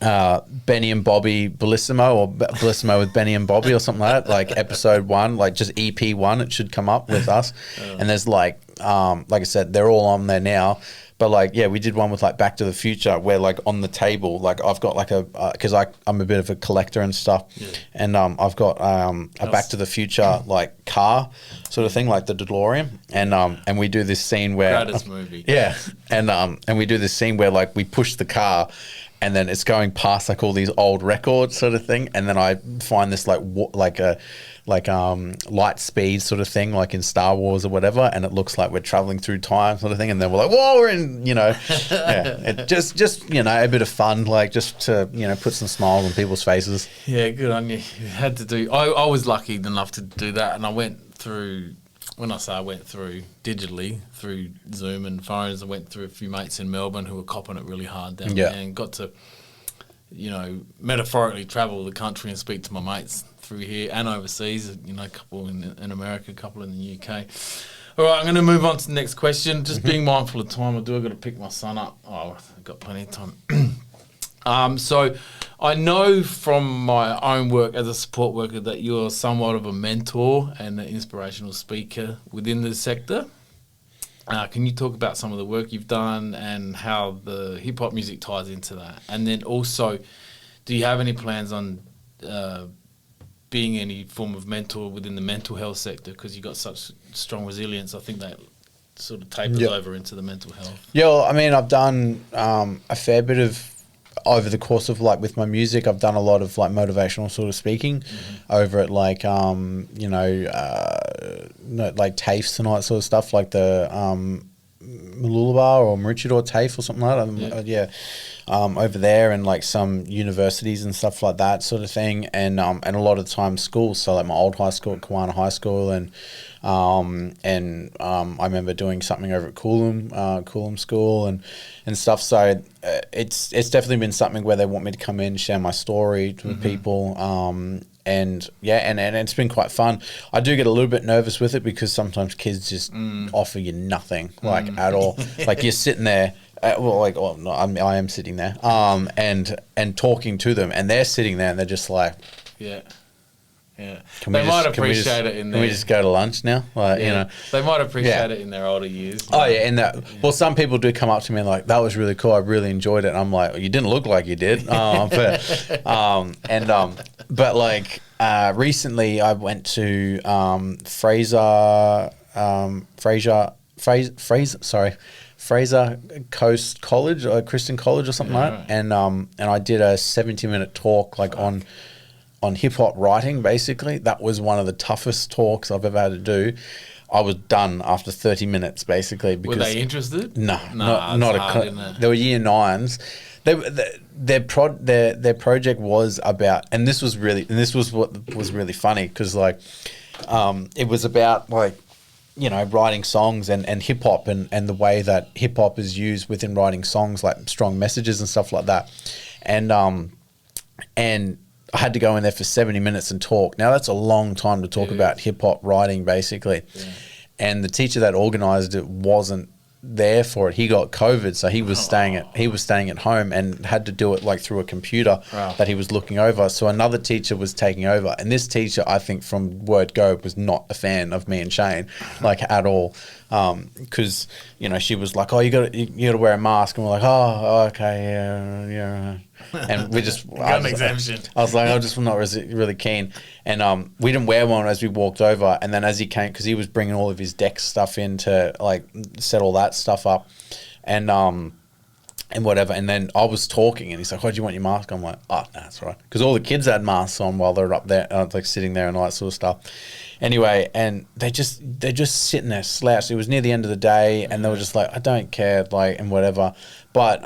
Benny and Bobby Bellissimo or Bellissimo with Benny and Bobby or something like that, like episode 1, like just EP 1, it should come up with us. And there's like I said, they're all on there now. But like, yeah, we did one with like Back to the Future where like on the table, like I've got like a, cause I'm a bit of a collector and stuff. And I've got a Back to the Future like car sort of thing, like the DeLorean. And we do this scene where, Greatest movie. Yeah. And we do this scene where like we push the car and then it's going past like all these old records sort of thing. And then I find this light speed sort of thing, like in Star Wars or whatever, and it looks like we're traveling through time sort of thing, and then we're like, whoa, we're in, you know, it just you know, a bit of fun, like just to, you know, put some smiles on people's faces. Yeah, good on you. You had to do. I was lucky enough to do that, and I went through. When I say I went through digitally through Zoom and phones, I went through a few mates in Melbourne who were copping it really hard down there, and got to, you know, metaphorically travel the country and speak to my mates through here and overseas, you know, a couple in America, a couple in the UK. All right, I'm going to move on to the next question. Just being mindful of time, I've got to pick my son up. Oh, I've got plenty of time. So I know from my own work as a support worker that you're somewhat of a mentor and an inspirational speaker within the sector. Can you talk about some of the work you've done and how the hip-hop music ties into that? And then also, do you have any plans on being any form of mentor within the mental health sector? Because you've got such strong resilience. I think that sort of tapers over into the mental health. Yeah, well, I mean, I've done a fair bit of, over the course of like with my music, I've done a lot of like motivational sort of speaking over at like, you know, like TAFEs and all that sort of stuff, like the Mooloolaba or Maroochydore TAFE or something like that. Yeah. Over there, and like some universities and stuff like that sort of thing, and a lot of the time schools. So like my old high school at Kawana High School, and I remember doing something over at Coolum School and stuff. So it's definitely been something where they want me to come in, share my story with people. And it's been quite fun. I do get a little bit nervous with it because sometimes kids just offer you nothing, like at all. Like you're sitting there, I am sitting there, and talking to them, and they're sitting there, and they're just like, yeah. They might appreciate it in their... Can we just go to lunch now? Like, They might appreciate it in their older years. Oh, yeah. And well, some people do come up to me and like, that was really cool. I really enjoyed it. And I'm like, well, you didn't look like you did. But like recently I went to Fraser Coast College, or Christian College or something like that. And I did a 70-minute talk like on hip hop writing, basically. That was one of the toughest talks I've ever had to do. I was done after 30 minutes, basically. Because were they interested? No, not a. They were year 9s. Their project was about, and this was what was really funny because like, it was about like, writing songs and hip hop and the way that hip hop is used within writing songs, like strong messages and stuff like that, and I had to go in there for 70 minutes and talk. Now that's a long time to talk about hip hop writing, basically. Yeah. And the teacher that organised it wasn't there for it. He got COVID, so he was staying at home and had to do it like through a computer that he was looking over. So another teacher was taking over, and this teacher, I think from word go, was not a fan of me and Shane, like at all. Because she was like, "Oh, you got to wear a mask," and we're like, "Oh, okay, yeah." And we just got an exemption. I was like, I'm just not really keen, and we didn't wear one as we walked over. And then as he came, because he was bringing all of his deck stuff in to like set all that stuff up, and whatever. And then I was talking, and he's like, "Oh, do you want your mask?" I'm like, "Oh, no, that's right," because all the kids had masks on while they were up there, like sitting there and all that sort of stuff. Anyway, and they're just sitting there slouched. It was near the end of the day, and they were just like, "I don't care," like, and whatever. But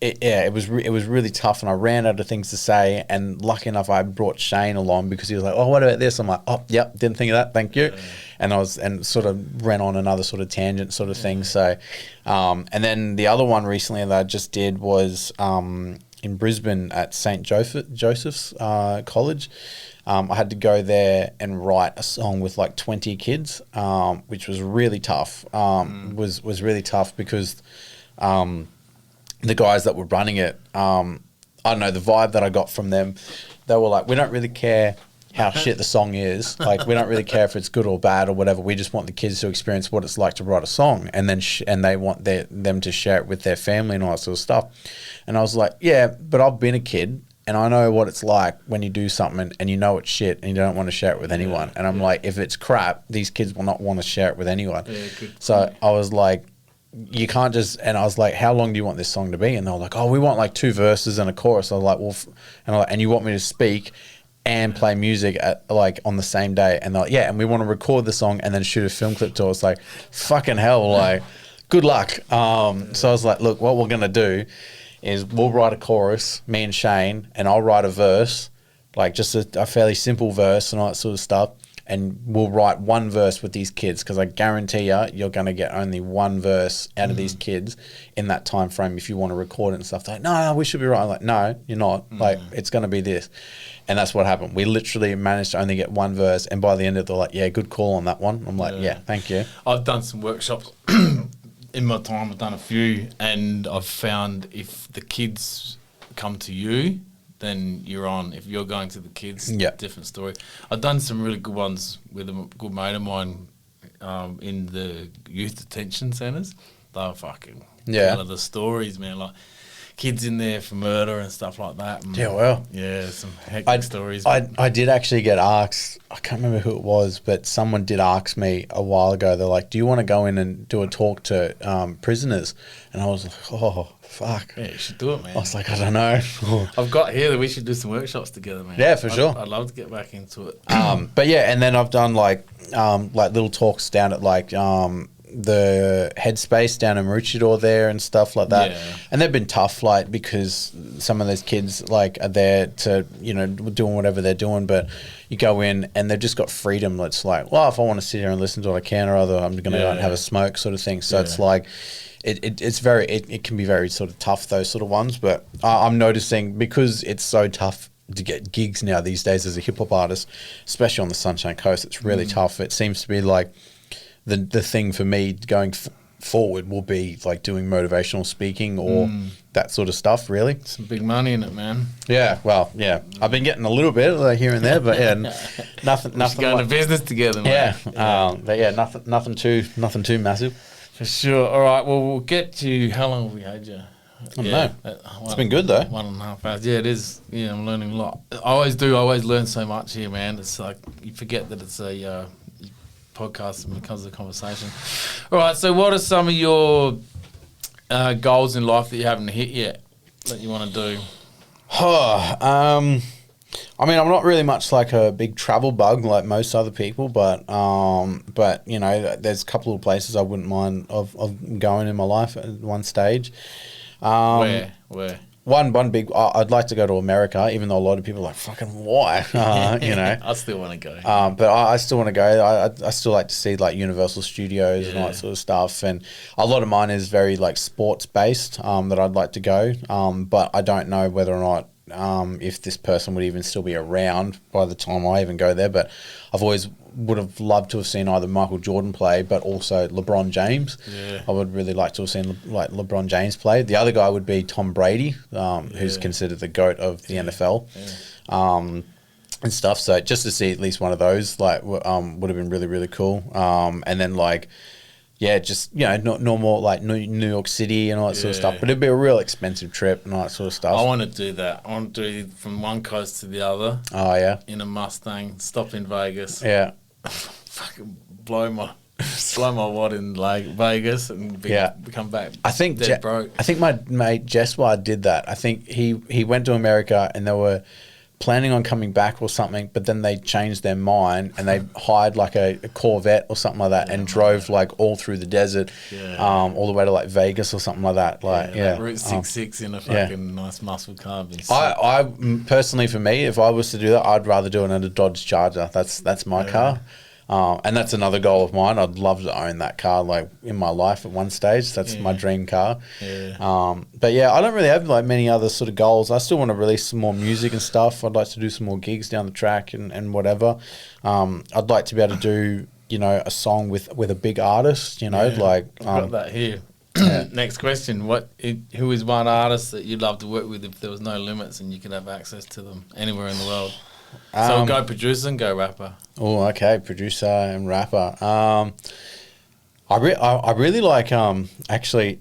it was really tough, and I ran out of things to say. And lucky enough, I brought Shane along because he was like, "Oh, what about this?" I'm like, "Oh, yep, didn't think of that. Thank you." And sort of ran on another sort of tangent sort of thing. So, and then the other one recently that I just did was in Brisbane at St. Joseph's College. I had to go there and write a song with like 20 kids, which was really tough. Was really tough because the guys that were running it, I don't know, the vibe that I got from them, they were like, "We don't really care how shit the song is. Like, we don't really care if it's good or bad or whatever. We just want the kids to experience what it's like to write a song, and then and they want them to share it with their family and all that sort of stuff." And I was like, "Yeah, but I've been a kid, and I know what it's like when you do something and you know it's shit and you don't want to share it with anyone." And I'm like, if it's crap, these kids will not want to share it with anyone. So I was like, you can't just, and I was like, "How long do you want this song to be?" And they were like, "Oh, we want like 2 verses and a chorus." I was like, "Well," and you want me to speak and play music at like on the same day? And they're like, "Yeah, and we want to record the song and then shoot a film clip to it." It's like, fucking hell, like, good luck. So I was like, "Look, what we're gonna do is we'll write a chorus, me and Shane, and I'll write a verse, like just a fairly simple verse and all that sort of stuff. And we'll write 1 verse with these kids, because I guarantee you're going to get only 1 verse out of these kids in that time frame if you want to record it and stuff." They're like, no, we should be right. I'm like, "No, you're not. Like, it's going to be this." And that's what happened. We literally managed to only get 1 verse, and by the end of it, they're like, "Yeah, good call on that one." I'm like, "Yeah, thank you." I've done some workshops in my time. I've done a few, and I've found if the kids come to you, then you're on. If you're going to the kids, different story. I've done some really good ones with a good mate of mine in the youth detention centres. They were fucking the stories, man. Like kids in there for murder and stuff like that. And some hectic stories. I did actually get asked, I can't remember who it was, but someone did ask me a while ago. They're like, "Do you want to go in and do a talk to prisoners?" And I was like, "Oh, fuck. Yeah, you should do it, man." I was like, "I don't know." I've got here that we should do some workshops together, man. Yeah, for sure. I'd love to get back into it. But yeah, and then I've done like little talks down at like the Headspace down in Maroochydore there and stuff like that. Yeah. And they've been tough, like, because some of those kids like are there to, you know, doing whatever they're doing, but you go in and they've just got freedom. It's like, well, if I want to sit here and listen to what I can, or other, I'm going to go out and have a smoke, sort of thing. So it's like, it can be very sort of tough, those sort of ones. But I'm noticing, because it's so tough to get gigs now these days as a hip hop artist, especially on the Sunshine Coast, it's really tough. It seems to be like the thing for me going forward will be like doing motivational speaking or that sort of stuff, really. Some big money in it, man. Yeah, well, yeah. I've been getting a little bit like here and there, but yeah, nothing. Going to business together, man. But yeah, nothing too massive. For sure. All right. Well, we'll get to how long have we had you? I don't know. It's been good though. 1.5 hours. Yeah, it is. Yeah, I'm learning a lot. I always learn so much here, man. It's like you forget that it's a podcast and becomes a conversation. All right. So, what are some of your goals in life that you haven't hit yet that you want to do? I mean, I'm not really much like a big travel bug like most other people, but you know, there's a couple of places I wouldn't mind of going in my life at one stage. Where? One big. I'd like to go to America, even though a lot of people are like, fucking why? You know, I still want to go. but I still want to go. I still like to see like Universal Studios and all that sort of stuff. And a lot of mine is very like sports based. That I'd like to go. But I don't know whether or not if this person would even still be around by the time I even go there. But I've always would have loved to have seen either Michael Jordan play, but also LeBron James. Yeah. I would really like to have seen like LeBron James play. The other guy would be Tom Brady, who's considered the GOAT of the NFL. And stuff. So just to see at least one of those like would have been really, really cool. And then like, yeah, just, you know, normal like New York City and all that sort of stuff. But it'd be a real expensive trip and all that sort of stuff. I want to do that. I want to do from one coast to the other. Oh, yeah. In a Mustang, stop in Vegas. Yeah. Fucking blow my wad in like Vegas and come back. I think dead broke. I think my mate Jeswar did that. I think he went to America and they were planning on coming back or something, but then they changed their mind and they hired like a Corvette or something like that and drove like all through the desert, all the way to like Vegas or something like that. Like like Route 66 in a fucking nice muscle car. I personally, for me, if I was to do that, I'd rather do it in a Dodge Charger. That's my car. And that's another goal of mine. I'd love to own that car like in my life at one stage. That's my dream car. But yeah, I don't really have like many other sort of goals. I still want to release some more music and stuff. I'd like to do some more gigs down the track and whatever. I'd like to be able to do, you know, a song with a big artist, you know, like I've got that here. Next question. Who is one artist that you'd love to work with if there was no limits and you could have access to them anywhere in the world? So go producer and go rapper. Oh, okay, producer and rapper. I really like actually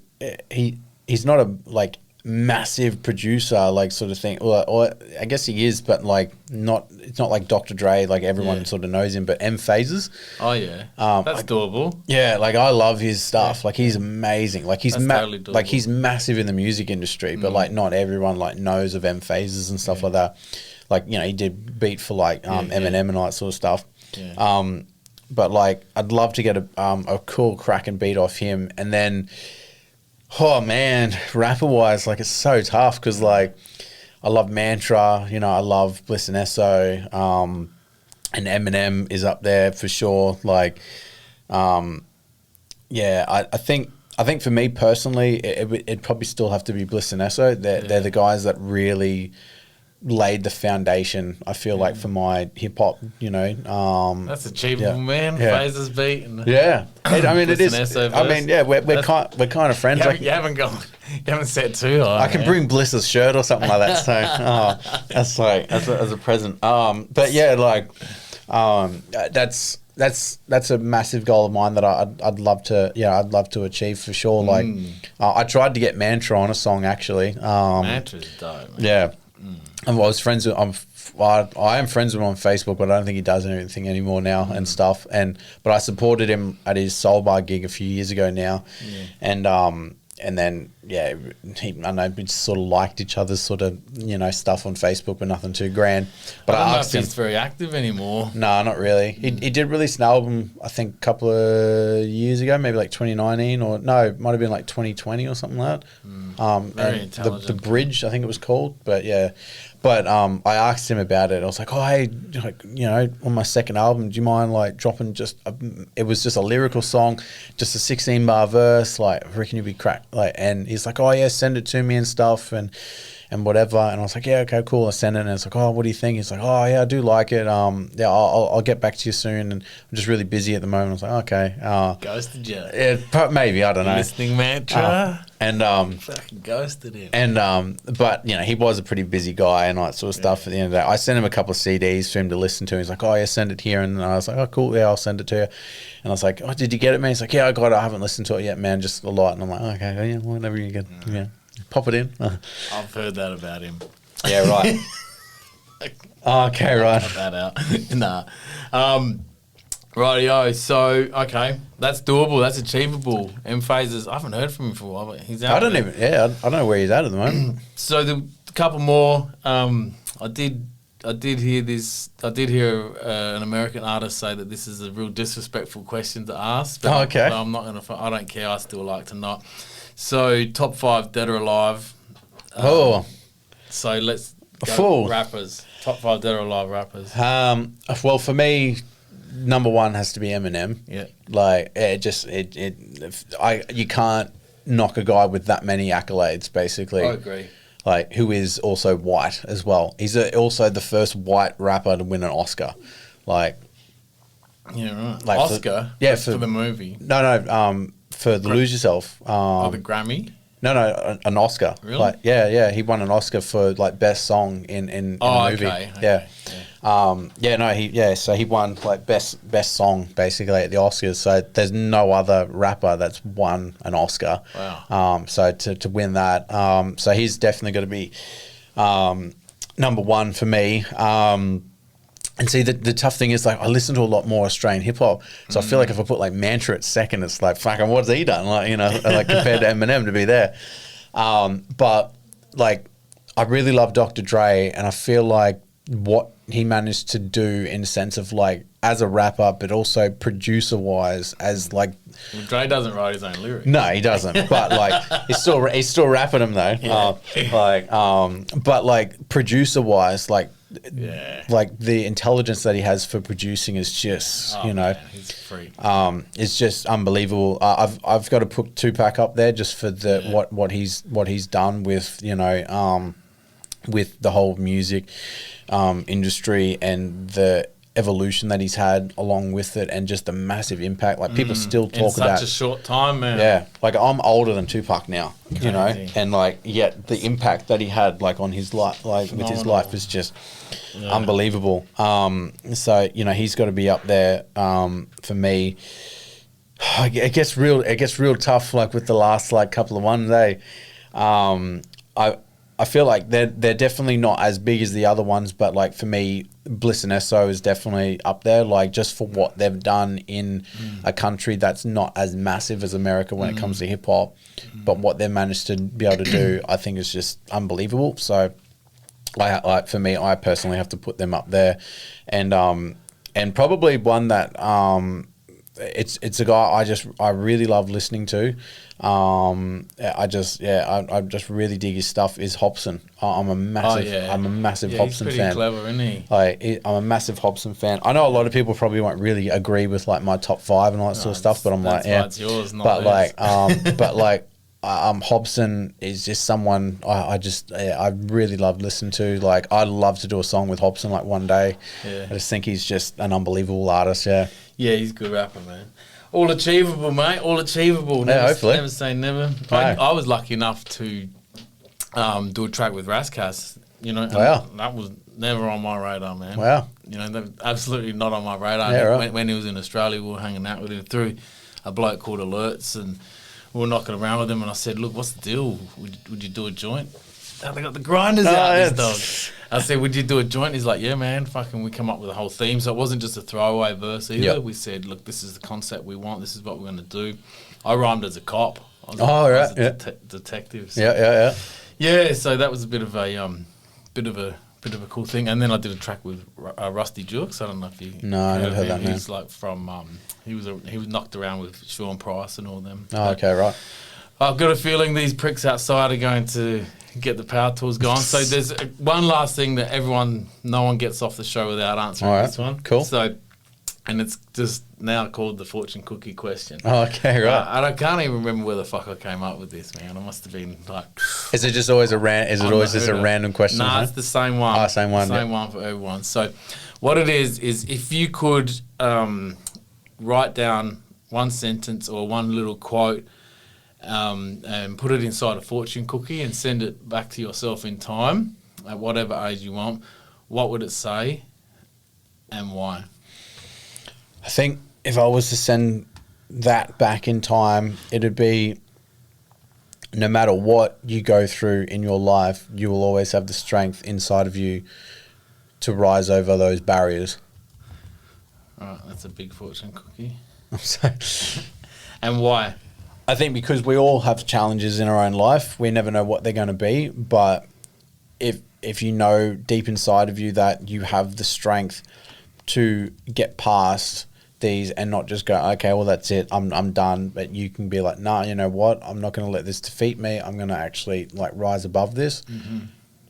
he's not a like massive producer like sort of thing. Or I guess he is, but like it's not like Dr. Dre, like everyone sort of knows him, but M Phases. Oh yeah. That's doable. Yeah, like I love his stuff. Like he's amazing. Like he's totally doable. like he's massive in the music industry, but like not everyone like knows of M Phases and stuff like that. Like, you know, he did beat for like Eminem and all that sort of stuff. Yeah. But like, I'd love to get a cool cracking beat off him. And then, oh man, rapper wise, like it's so tough because like I love Mantra, you know, I love Bliss and Esso, and Eminem is up there for sure. Like, yeah, I think for me personally, it'd probably still have to be Bliss and Esso. They're the guys that really laid the foundation, I feel like, for my hip hop, you know. That's achievable, man. Phases beat. I mean, it is. I mean, yeah, we're kind of friends. You haven't set too high. I can bring Bliss's shirt or something like that. So, that's like as a present. But yeah, like, that's a massive goal of mine that I'd love to achieve for sure. Like, I tried to get Mantra on a song actually. Mantra's dope, man. Yeah. And I am friends with him on Facebook, but I don't think he does anything anymore now and stuff. But I supported him at his Soul Bar gig a few years ago now, and and then I know we just sort of liked each other's sort of stuff on Facebook, but nothing too grand. But I don't know asked if him. he's very active anymore. No, not really. He did release an album, I think, a couple of years ago, maybe like 2019 or no, it might have been like 2020 or something like that. Very and intelligent. the Bridge, I think it was called. But yeah, but I asked him about it. I was like, oh, hey, on my second album, do you mind like dropping it was just a lyrical song, just a 16-bar verse, like I reckon you'd be cracked. Like, and he's like, oh yeah, send it to me and stuff and whatever. And I was like, yeah, okay, cool. I sent it, and it's like, oh, what do you think? He's like, oh yeah, I do like it. Yeah, I'll get back to you soon. And I'm just really busy at the moment. I was like, okay. Ghosted you. Yeah, maybe, I don't know. Listening mantra. And Fucking ghosted him. and but he was a pretty busy guy and all that sort of stuff. At the end of the day, I sent him a couple of CDs for him to listen to. He's like, oh yeah, send it here. And I was like, oh cool, yeah, I'll send it to you. And I was like, oh, did you get it, man? He's like, yeah, I got it. I haven't listened to it yet, man. Just a lot. And I'm like, okay, yeah, whatever you get, yeah, pop it in. I've heard that about him. Yeah, right. Okay, right. Cut that out. Nah. Rightio. So, okay. That's doable. That's achievable. M-Phases. I haven't heard from him for a while, but he's out I don't there. even. Yeah, I don't know where he's at the moment. So, the couple more. I did hear this. I did hear an American artist say that this is a real disrespectful question to ask. But Oh, okay. I'm not going to. I don't care. I still like to not. So, top 5 dead or alive. Oh. So, let's go Full. rappers. Top 5 dead or alive rappers. Well, for me, number one has to be Eminem. Yeah. Like you can't knock a guy with that many accolades, basically. I agree. Like, who is also white as well. He's also the first white rapper to win an Oscar. Like, Yeah, right. Like Oscar? yeah, for the movie. no, for the Lose Yourself. The Grammy? No, an Oscar. Really? Like, yeah, he won an Oscar for like best song in a movie. Okay. Yeah. So he won like best song basically at the Oscars. So there's no other rapper that's won an Oscar. Wow. So to win that, so he's definitely going to be number one for me. And see, the tough thing is, like, I listen to a lot more Australian hip hop, so I feel like if I put like Mantra at second, it's like, fucking, what's he done? Like, like compared to Eminem to be there. But like, I really love Dr. Dre, and I feel like what he managed to do in the sense of like as a rapper, but also producer wise, as like. Well, Dre doesn't write his own lyrics. No, he doesn't. But like, he's still rapping them though. Yeah. But like producer wise, like. Yeah. Like the intelligence that he has for producing is just, Man, he's a freak. it's just unbelievable. I've got to put Tupac up there just for the what he's done with with the whole music industry and the evolution that he's had along with it, and just the massive impact. Like people still talk in about such a short time, man. yeah, like I'm older than Tupac now, Crazy. and like yet the impact that he had like on his life, like with his life, is just unbelievable. So he's got to be up there for me. It gets real tough like with the last like couple of ones. I feel like they're definitely not as big as the other ones, but like for me, Bliss and Esso is definitely up there, like just for what they've done in a country that's not as massive as America when it comes to hip hop, but what they've managed to be able to do, I think is just unbelievable. So, for me, I personally have to put them up there, and probably one that it's a guy I really love listening to. I just really dig his stuff. Is Hopsin. I'm a massive he's Hopsin pretty fan. clever, isn't he? I'm a massive Hopsin fan. I know a lot of people probably won't really agree with like my top 5 and all that sort of stuff, but I'm like, that's why it's yours, not but theirs. Hopsin is just someone I really love listening to. Like, I'd love to do a song with Hopsin like one day. Yeah. I just think he's just an unbelievable artist. Yeah. Yeah, he's a good rapper, man. All achievable, mate. All achievable. Never, hopefully. Never say never. No. I was lucky enough to do a track with Rascas. And Wow. that was never on my radar, man. Wow. That was absolutely not on my radar. Yeah, right. When he was in Australia, we were hanging out with him through a bloke called Alerts, and we were knocking around with him. And I said, "Look, what's the deal? Would you do a joint?" Oh, they got the grinders out, this dog. I said, would you do a joint? He's like, yeah, man, fucking, we come up with a whole theme. So it wasn't just a throwaway verse either. Yep. We said, look, this is the concept we want. This is what we're going to do. I rhymed as a cop. Oh, right, I was a yeah. detective. So. Yeah. Yeah, so that was a bit of a cool thing, and then I did a track with Rusty Jukes. I don't know if you. No, I never heard that name. He's like from he was knocked around with Sean Price and all them. Oh, okay, right. I've got a feeling these pricks outside are going to get the power tools going. So there's one last thing that no one gets off the show without answering All right, this one. cool. So, and it's just now called the fortune cookie question. Oh, okay, right. And I can't even remember where the fuck I came up with this, man. I must have been like. Is it just always just a random question? No, huh? it's the same one. Oh, same one. Same one for everyone. So, what it is if you could write down one sentence or one little quote and put it inside a fortune cookie and send it back to yourself in time at whatever age you want, what would it say and why? I think if I was to send that back in time, it'd be no matter what you go through in your life, you will always have the strength inside of you to rise over those barriers. All right, that's a big fortune cookie. So, And why? I think because we all have challenges in our own life, we never know what they're going to be. But if you know deep inside of you that you have the strength to get past these and not just go, okay, well, that's it, I'm done. But you can be like, nah, you know what? I'm not going to let this defeat me. I'm going to actually like rise above this. Mm-hmm.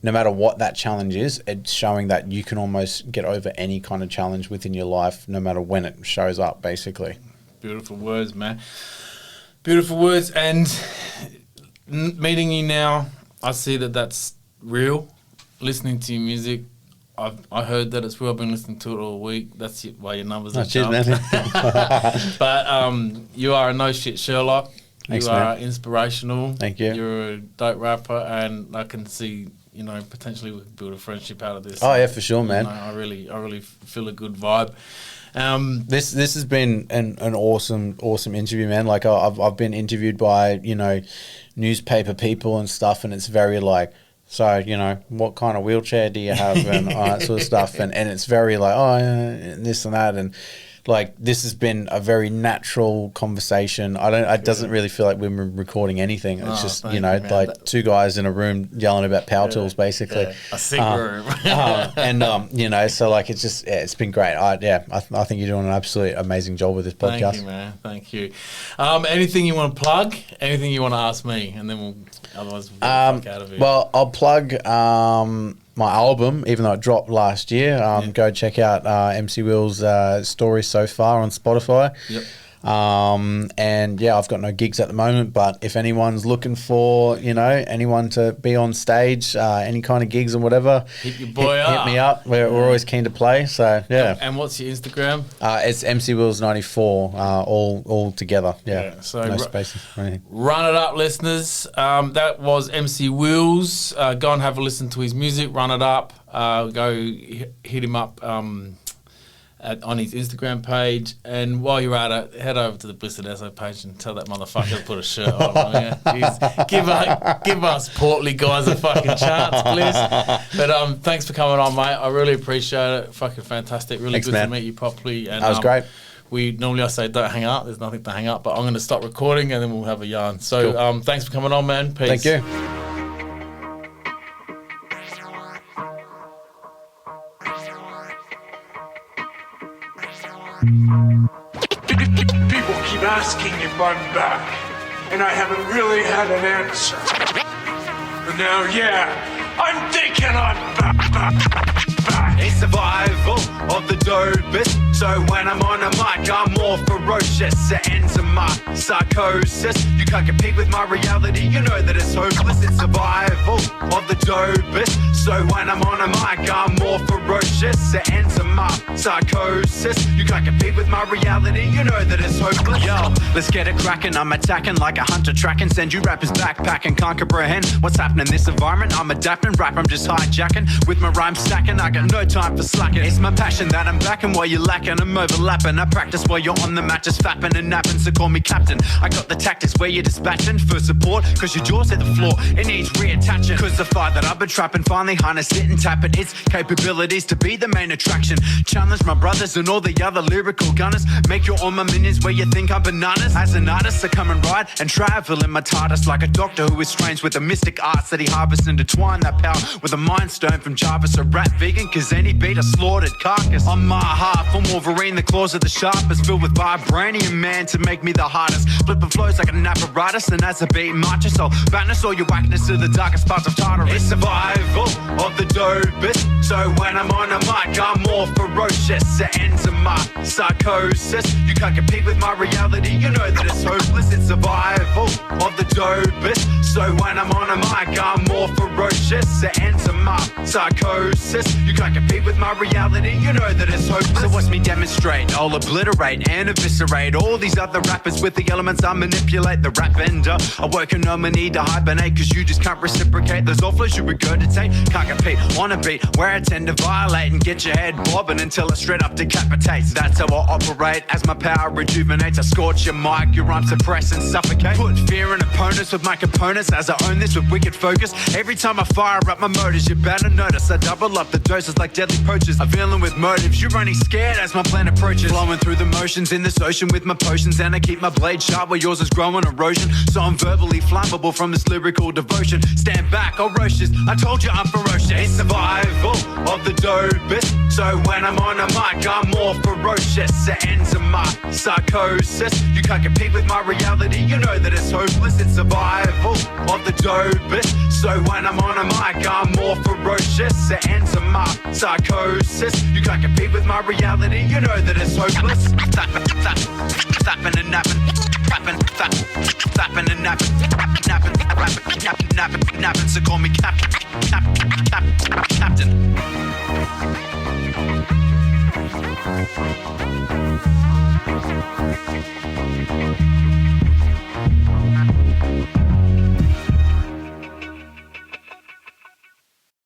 No matter what that challenge is, it's showing that you can almost get over any kind of challenge within your life, no matter when it shows up, basically. Beautiful words, man. Beautiful words. And meeting you now, I see that that's real. Listening to your music, I heard that it's real. I've been listening to it all week. That's why your numbers are cheers, jumped. man. But you are a no shit Sherlock. Thanks, you are man. Inspirational. Thank you. You're a dope rapper, and I can see, potentially we could build a friendship out of this. Oh yeah, for sure, man. I really feel a good vibe. This has been an awesome interview, man. Like I've been interviewed by newspaper people and stuff, and it's very like, so what kind of wheelchair do you have and all that sort of stuff, and it's very like, oh yeah, this and that, and like this has been a very natural conversation. It doesn't really feel like we're recording anything. It's just like two guys in a room yelling about power tools, basically. Yeah. A sick room. And so like it's just it's been great. I think you're doing an absolutely amazing job with this podcast. Thank you, man. Thank you. Anything you want to plug? Anything you want to ask me, and then otherwise we'll get the fuck out of here. Well, I'll plug my album, even though it dropped last year. Go check out MC Will's story so far on Spotify. Yep. And yeah, I've got no gigs at the moment, but if anyone's looking for, anyone to be on stage, any kind of gigs or whatever, hit your boy up. Hit me up. We're always keen to play. So yeah. And what's your Instagram? It's MC Wills 94, all together. Yeah. So no spaces or anything. Run it up, listeners. That was MC Wills. Go and have a listen to his music. Run it up. Go hit him up. On his Instagram page, and while you're at it, head over to the Bliss and Esso page and tell that motherfucker to put a shirt on. Jeez, give us portly guys a fucking chance, Bliss. But thanks for coming on, mate. I really appreciate it. Fucking fantastic. Really Thanks, good man. to meet you properly. And That was great. I say don't hang up. There's nothing to hang up, but I'm going to stop recording and then we'll have a yarn. So cool. Thanks for coming on, man. Peace. Thank you. People keep asking if I'm back, and I haven't really had an answer. But now, yeah, I'm thinking I'm back. It's survival of the dopest. So when I'm on a mic, I'm more ferocious. It ends in my psychosis. You can't compete with my reality, you know that it's hopeless. It's survival of the dopest. So when I'm on a mic, I'm more ferocious. It ends in my psychosis. You can't compete with my reality, you know that it's hopeless. Yo, let's get it cracking. I'm attacking like a hunter tracking. Send you rappers backpacking. Can't comprehend what's happening in this environment. I'm adapting, rap, I'm just hijacking. With my rhymes stacking, I got no time for slacking. It's my passion that I'm backing while you're lacking. I'm overlapping. I practice while you're on the mat just fapping and napping. So call me captain. I got the tactics where you're dispatching for support. Cause your jaws hit the floor. It needs reattaching. Cause the fire that I've been trapping finally harness it and tap it. Its capabilities to be the main attraction. Challenge my brothers and all the other lyrical gunners. Make your all my minions where you think I'm bananas. As an artist, I come and ride and travel in my TARDIS like a doctor who is strange with the mystic arts that he harvests, intertwine that power with a mind stone from Jarvis. A rap vegan, cause any beat a slaughtered carcass. On my heart, from Wolverine, the claws of the sharpest, filled with vibranium, man, to make me the hardest. Flipping flows like an apparatus, and as a beat marches, so badness all your whackness to the darkest parts of Tartarus. It's survival of the dopest, so when I'm on a mic, I'm more ferocious. It ends in my psychosis. You can't compete with my reality, you know that it's hopeless. It's survival of the dopest, so when I'm on a mic, I'm more ferocious. It ends in my psychosis. You can't compete with my reality, you know that it's hopeless. So watch me demonstrate, I'll obliterate and eviscerate all these other rappers with the elements I manipulate. The rap ender, I work on no need to hibernate, cause you just can't reciprocate. Those all flows you regurgitate, can't compete on a beat where I tend to violate and get your head bobbing until it straight up decapitates. That's how I operate, as my power rejuvenates. I scorch your mic, your rhymes suppress and suffocate. Put fear in opponents with my components as I own this with wicked focus. Every time I fire up my motors, you better notice I double up the doses like deadly poachers. I'm feeling with motives, you're only scared as my plan approaches. Flowing through the motions in this ocean with my potions, and I keep my blade sharp while yours is growing erosion. So I'm verbally flammable from this lyrical devotion. Stand back, I'll roast this, I told you I'm ferocious. It's survival of the dopest, so when I'm on a mic, I'm more ferocious. It ends in my psychosis. You can't compete with my reality, you know that it's hopeless. It's survival of the dopest, so when I'm on a mic, I'm more ferocious. It ends in my psychosis. You can't compete with my reality, you know that it's hopeless. Flapping and napping, rapping, flapping and napping, napping, so call me Captain.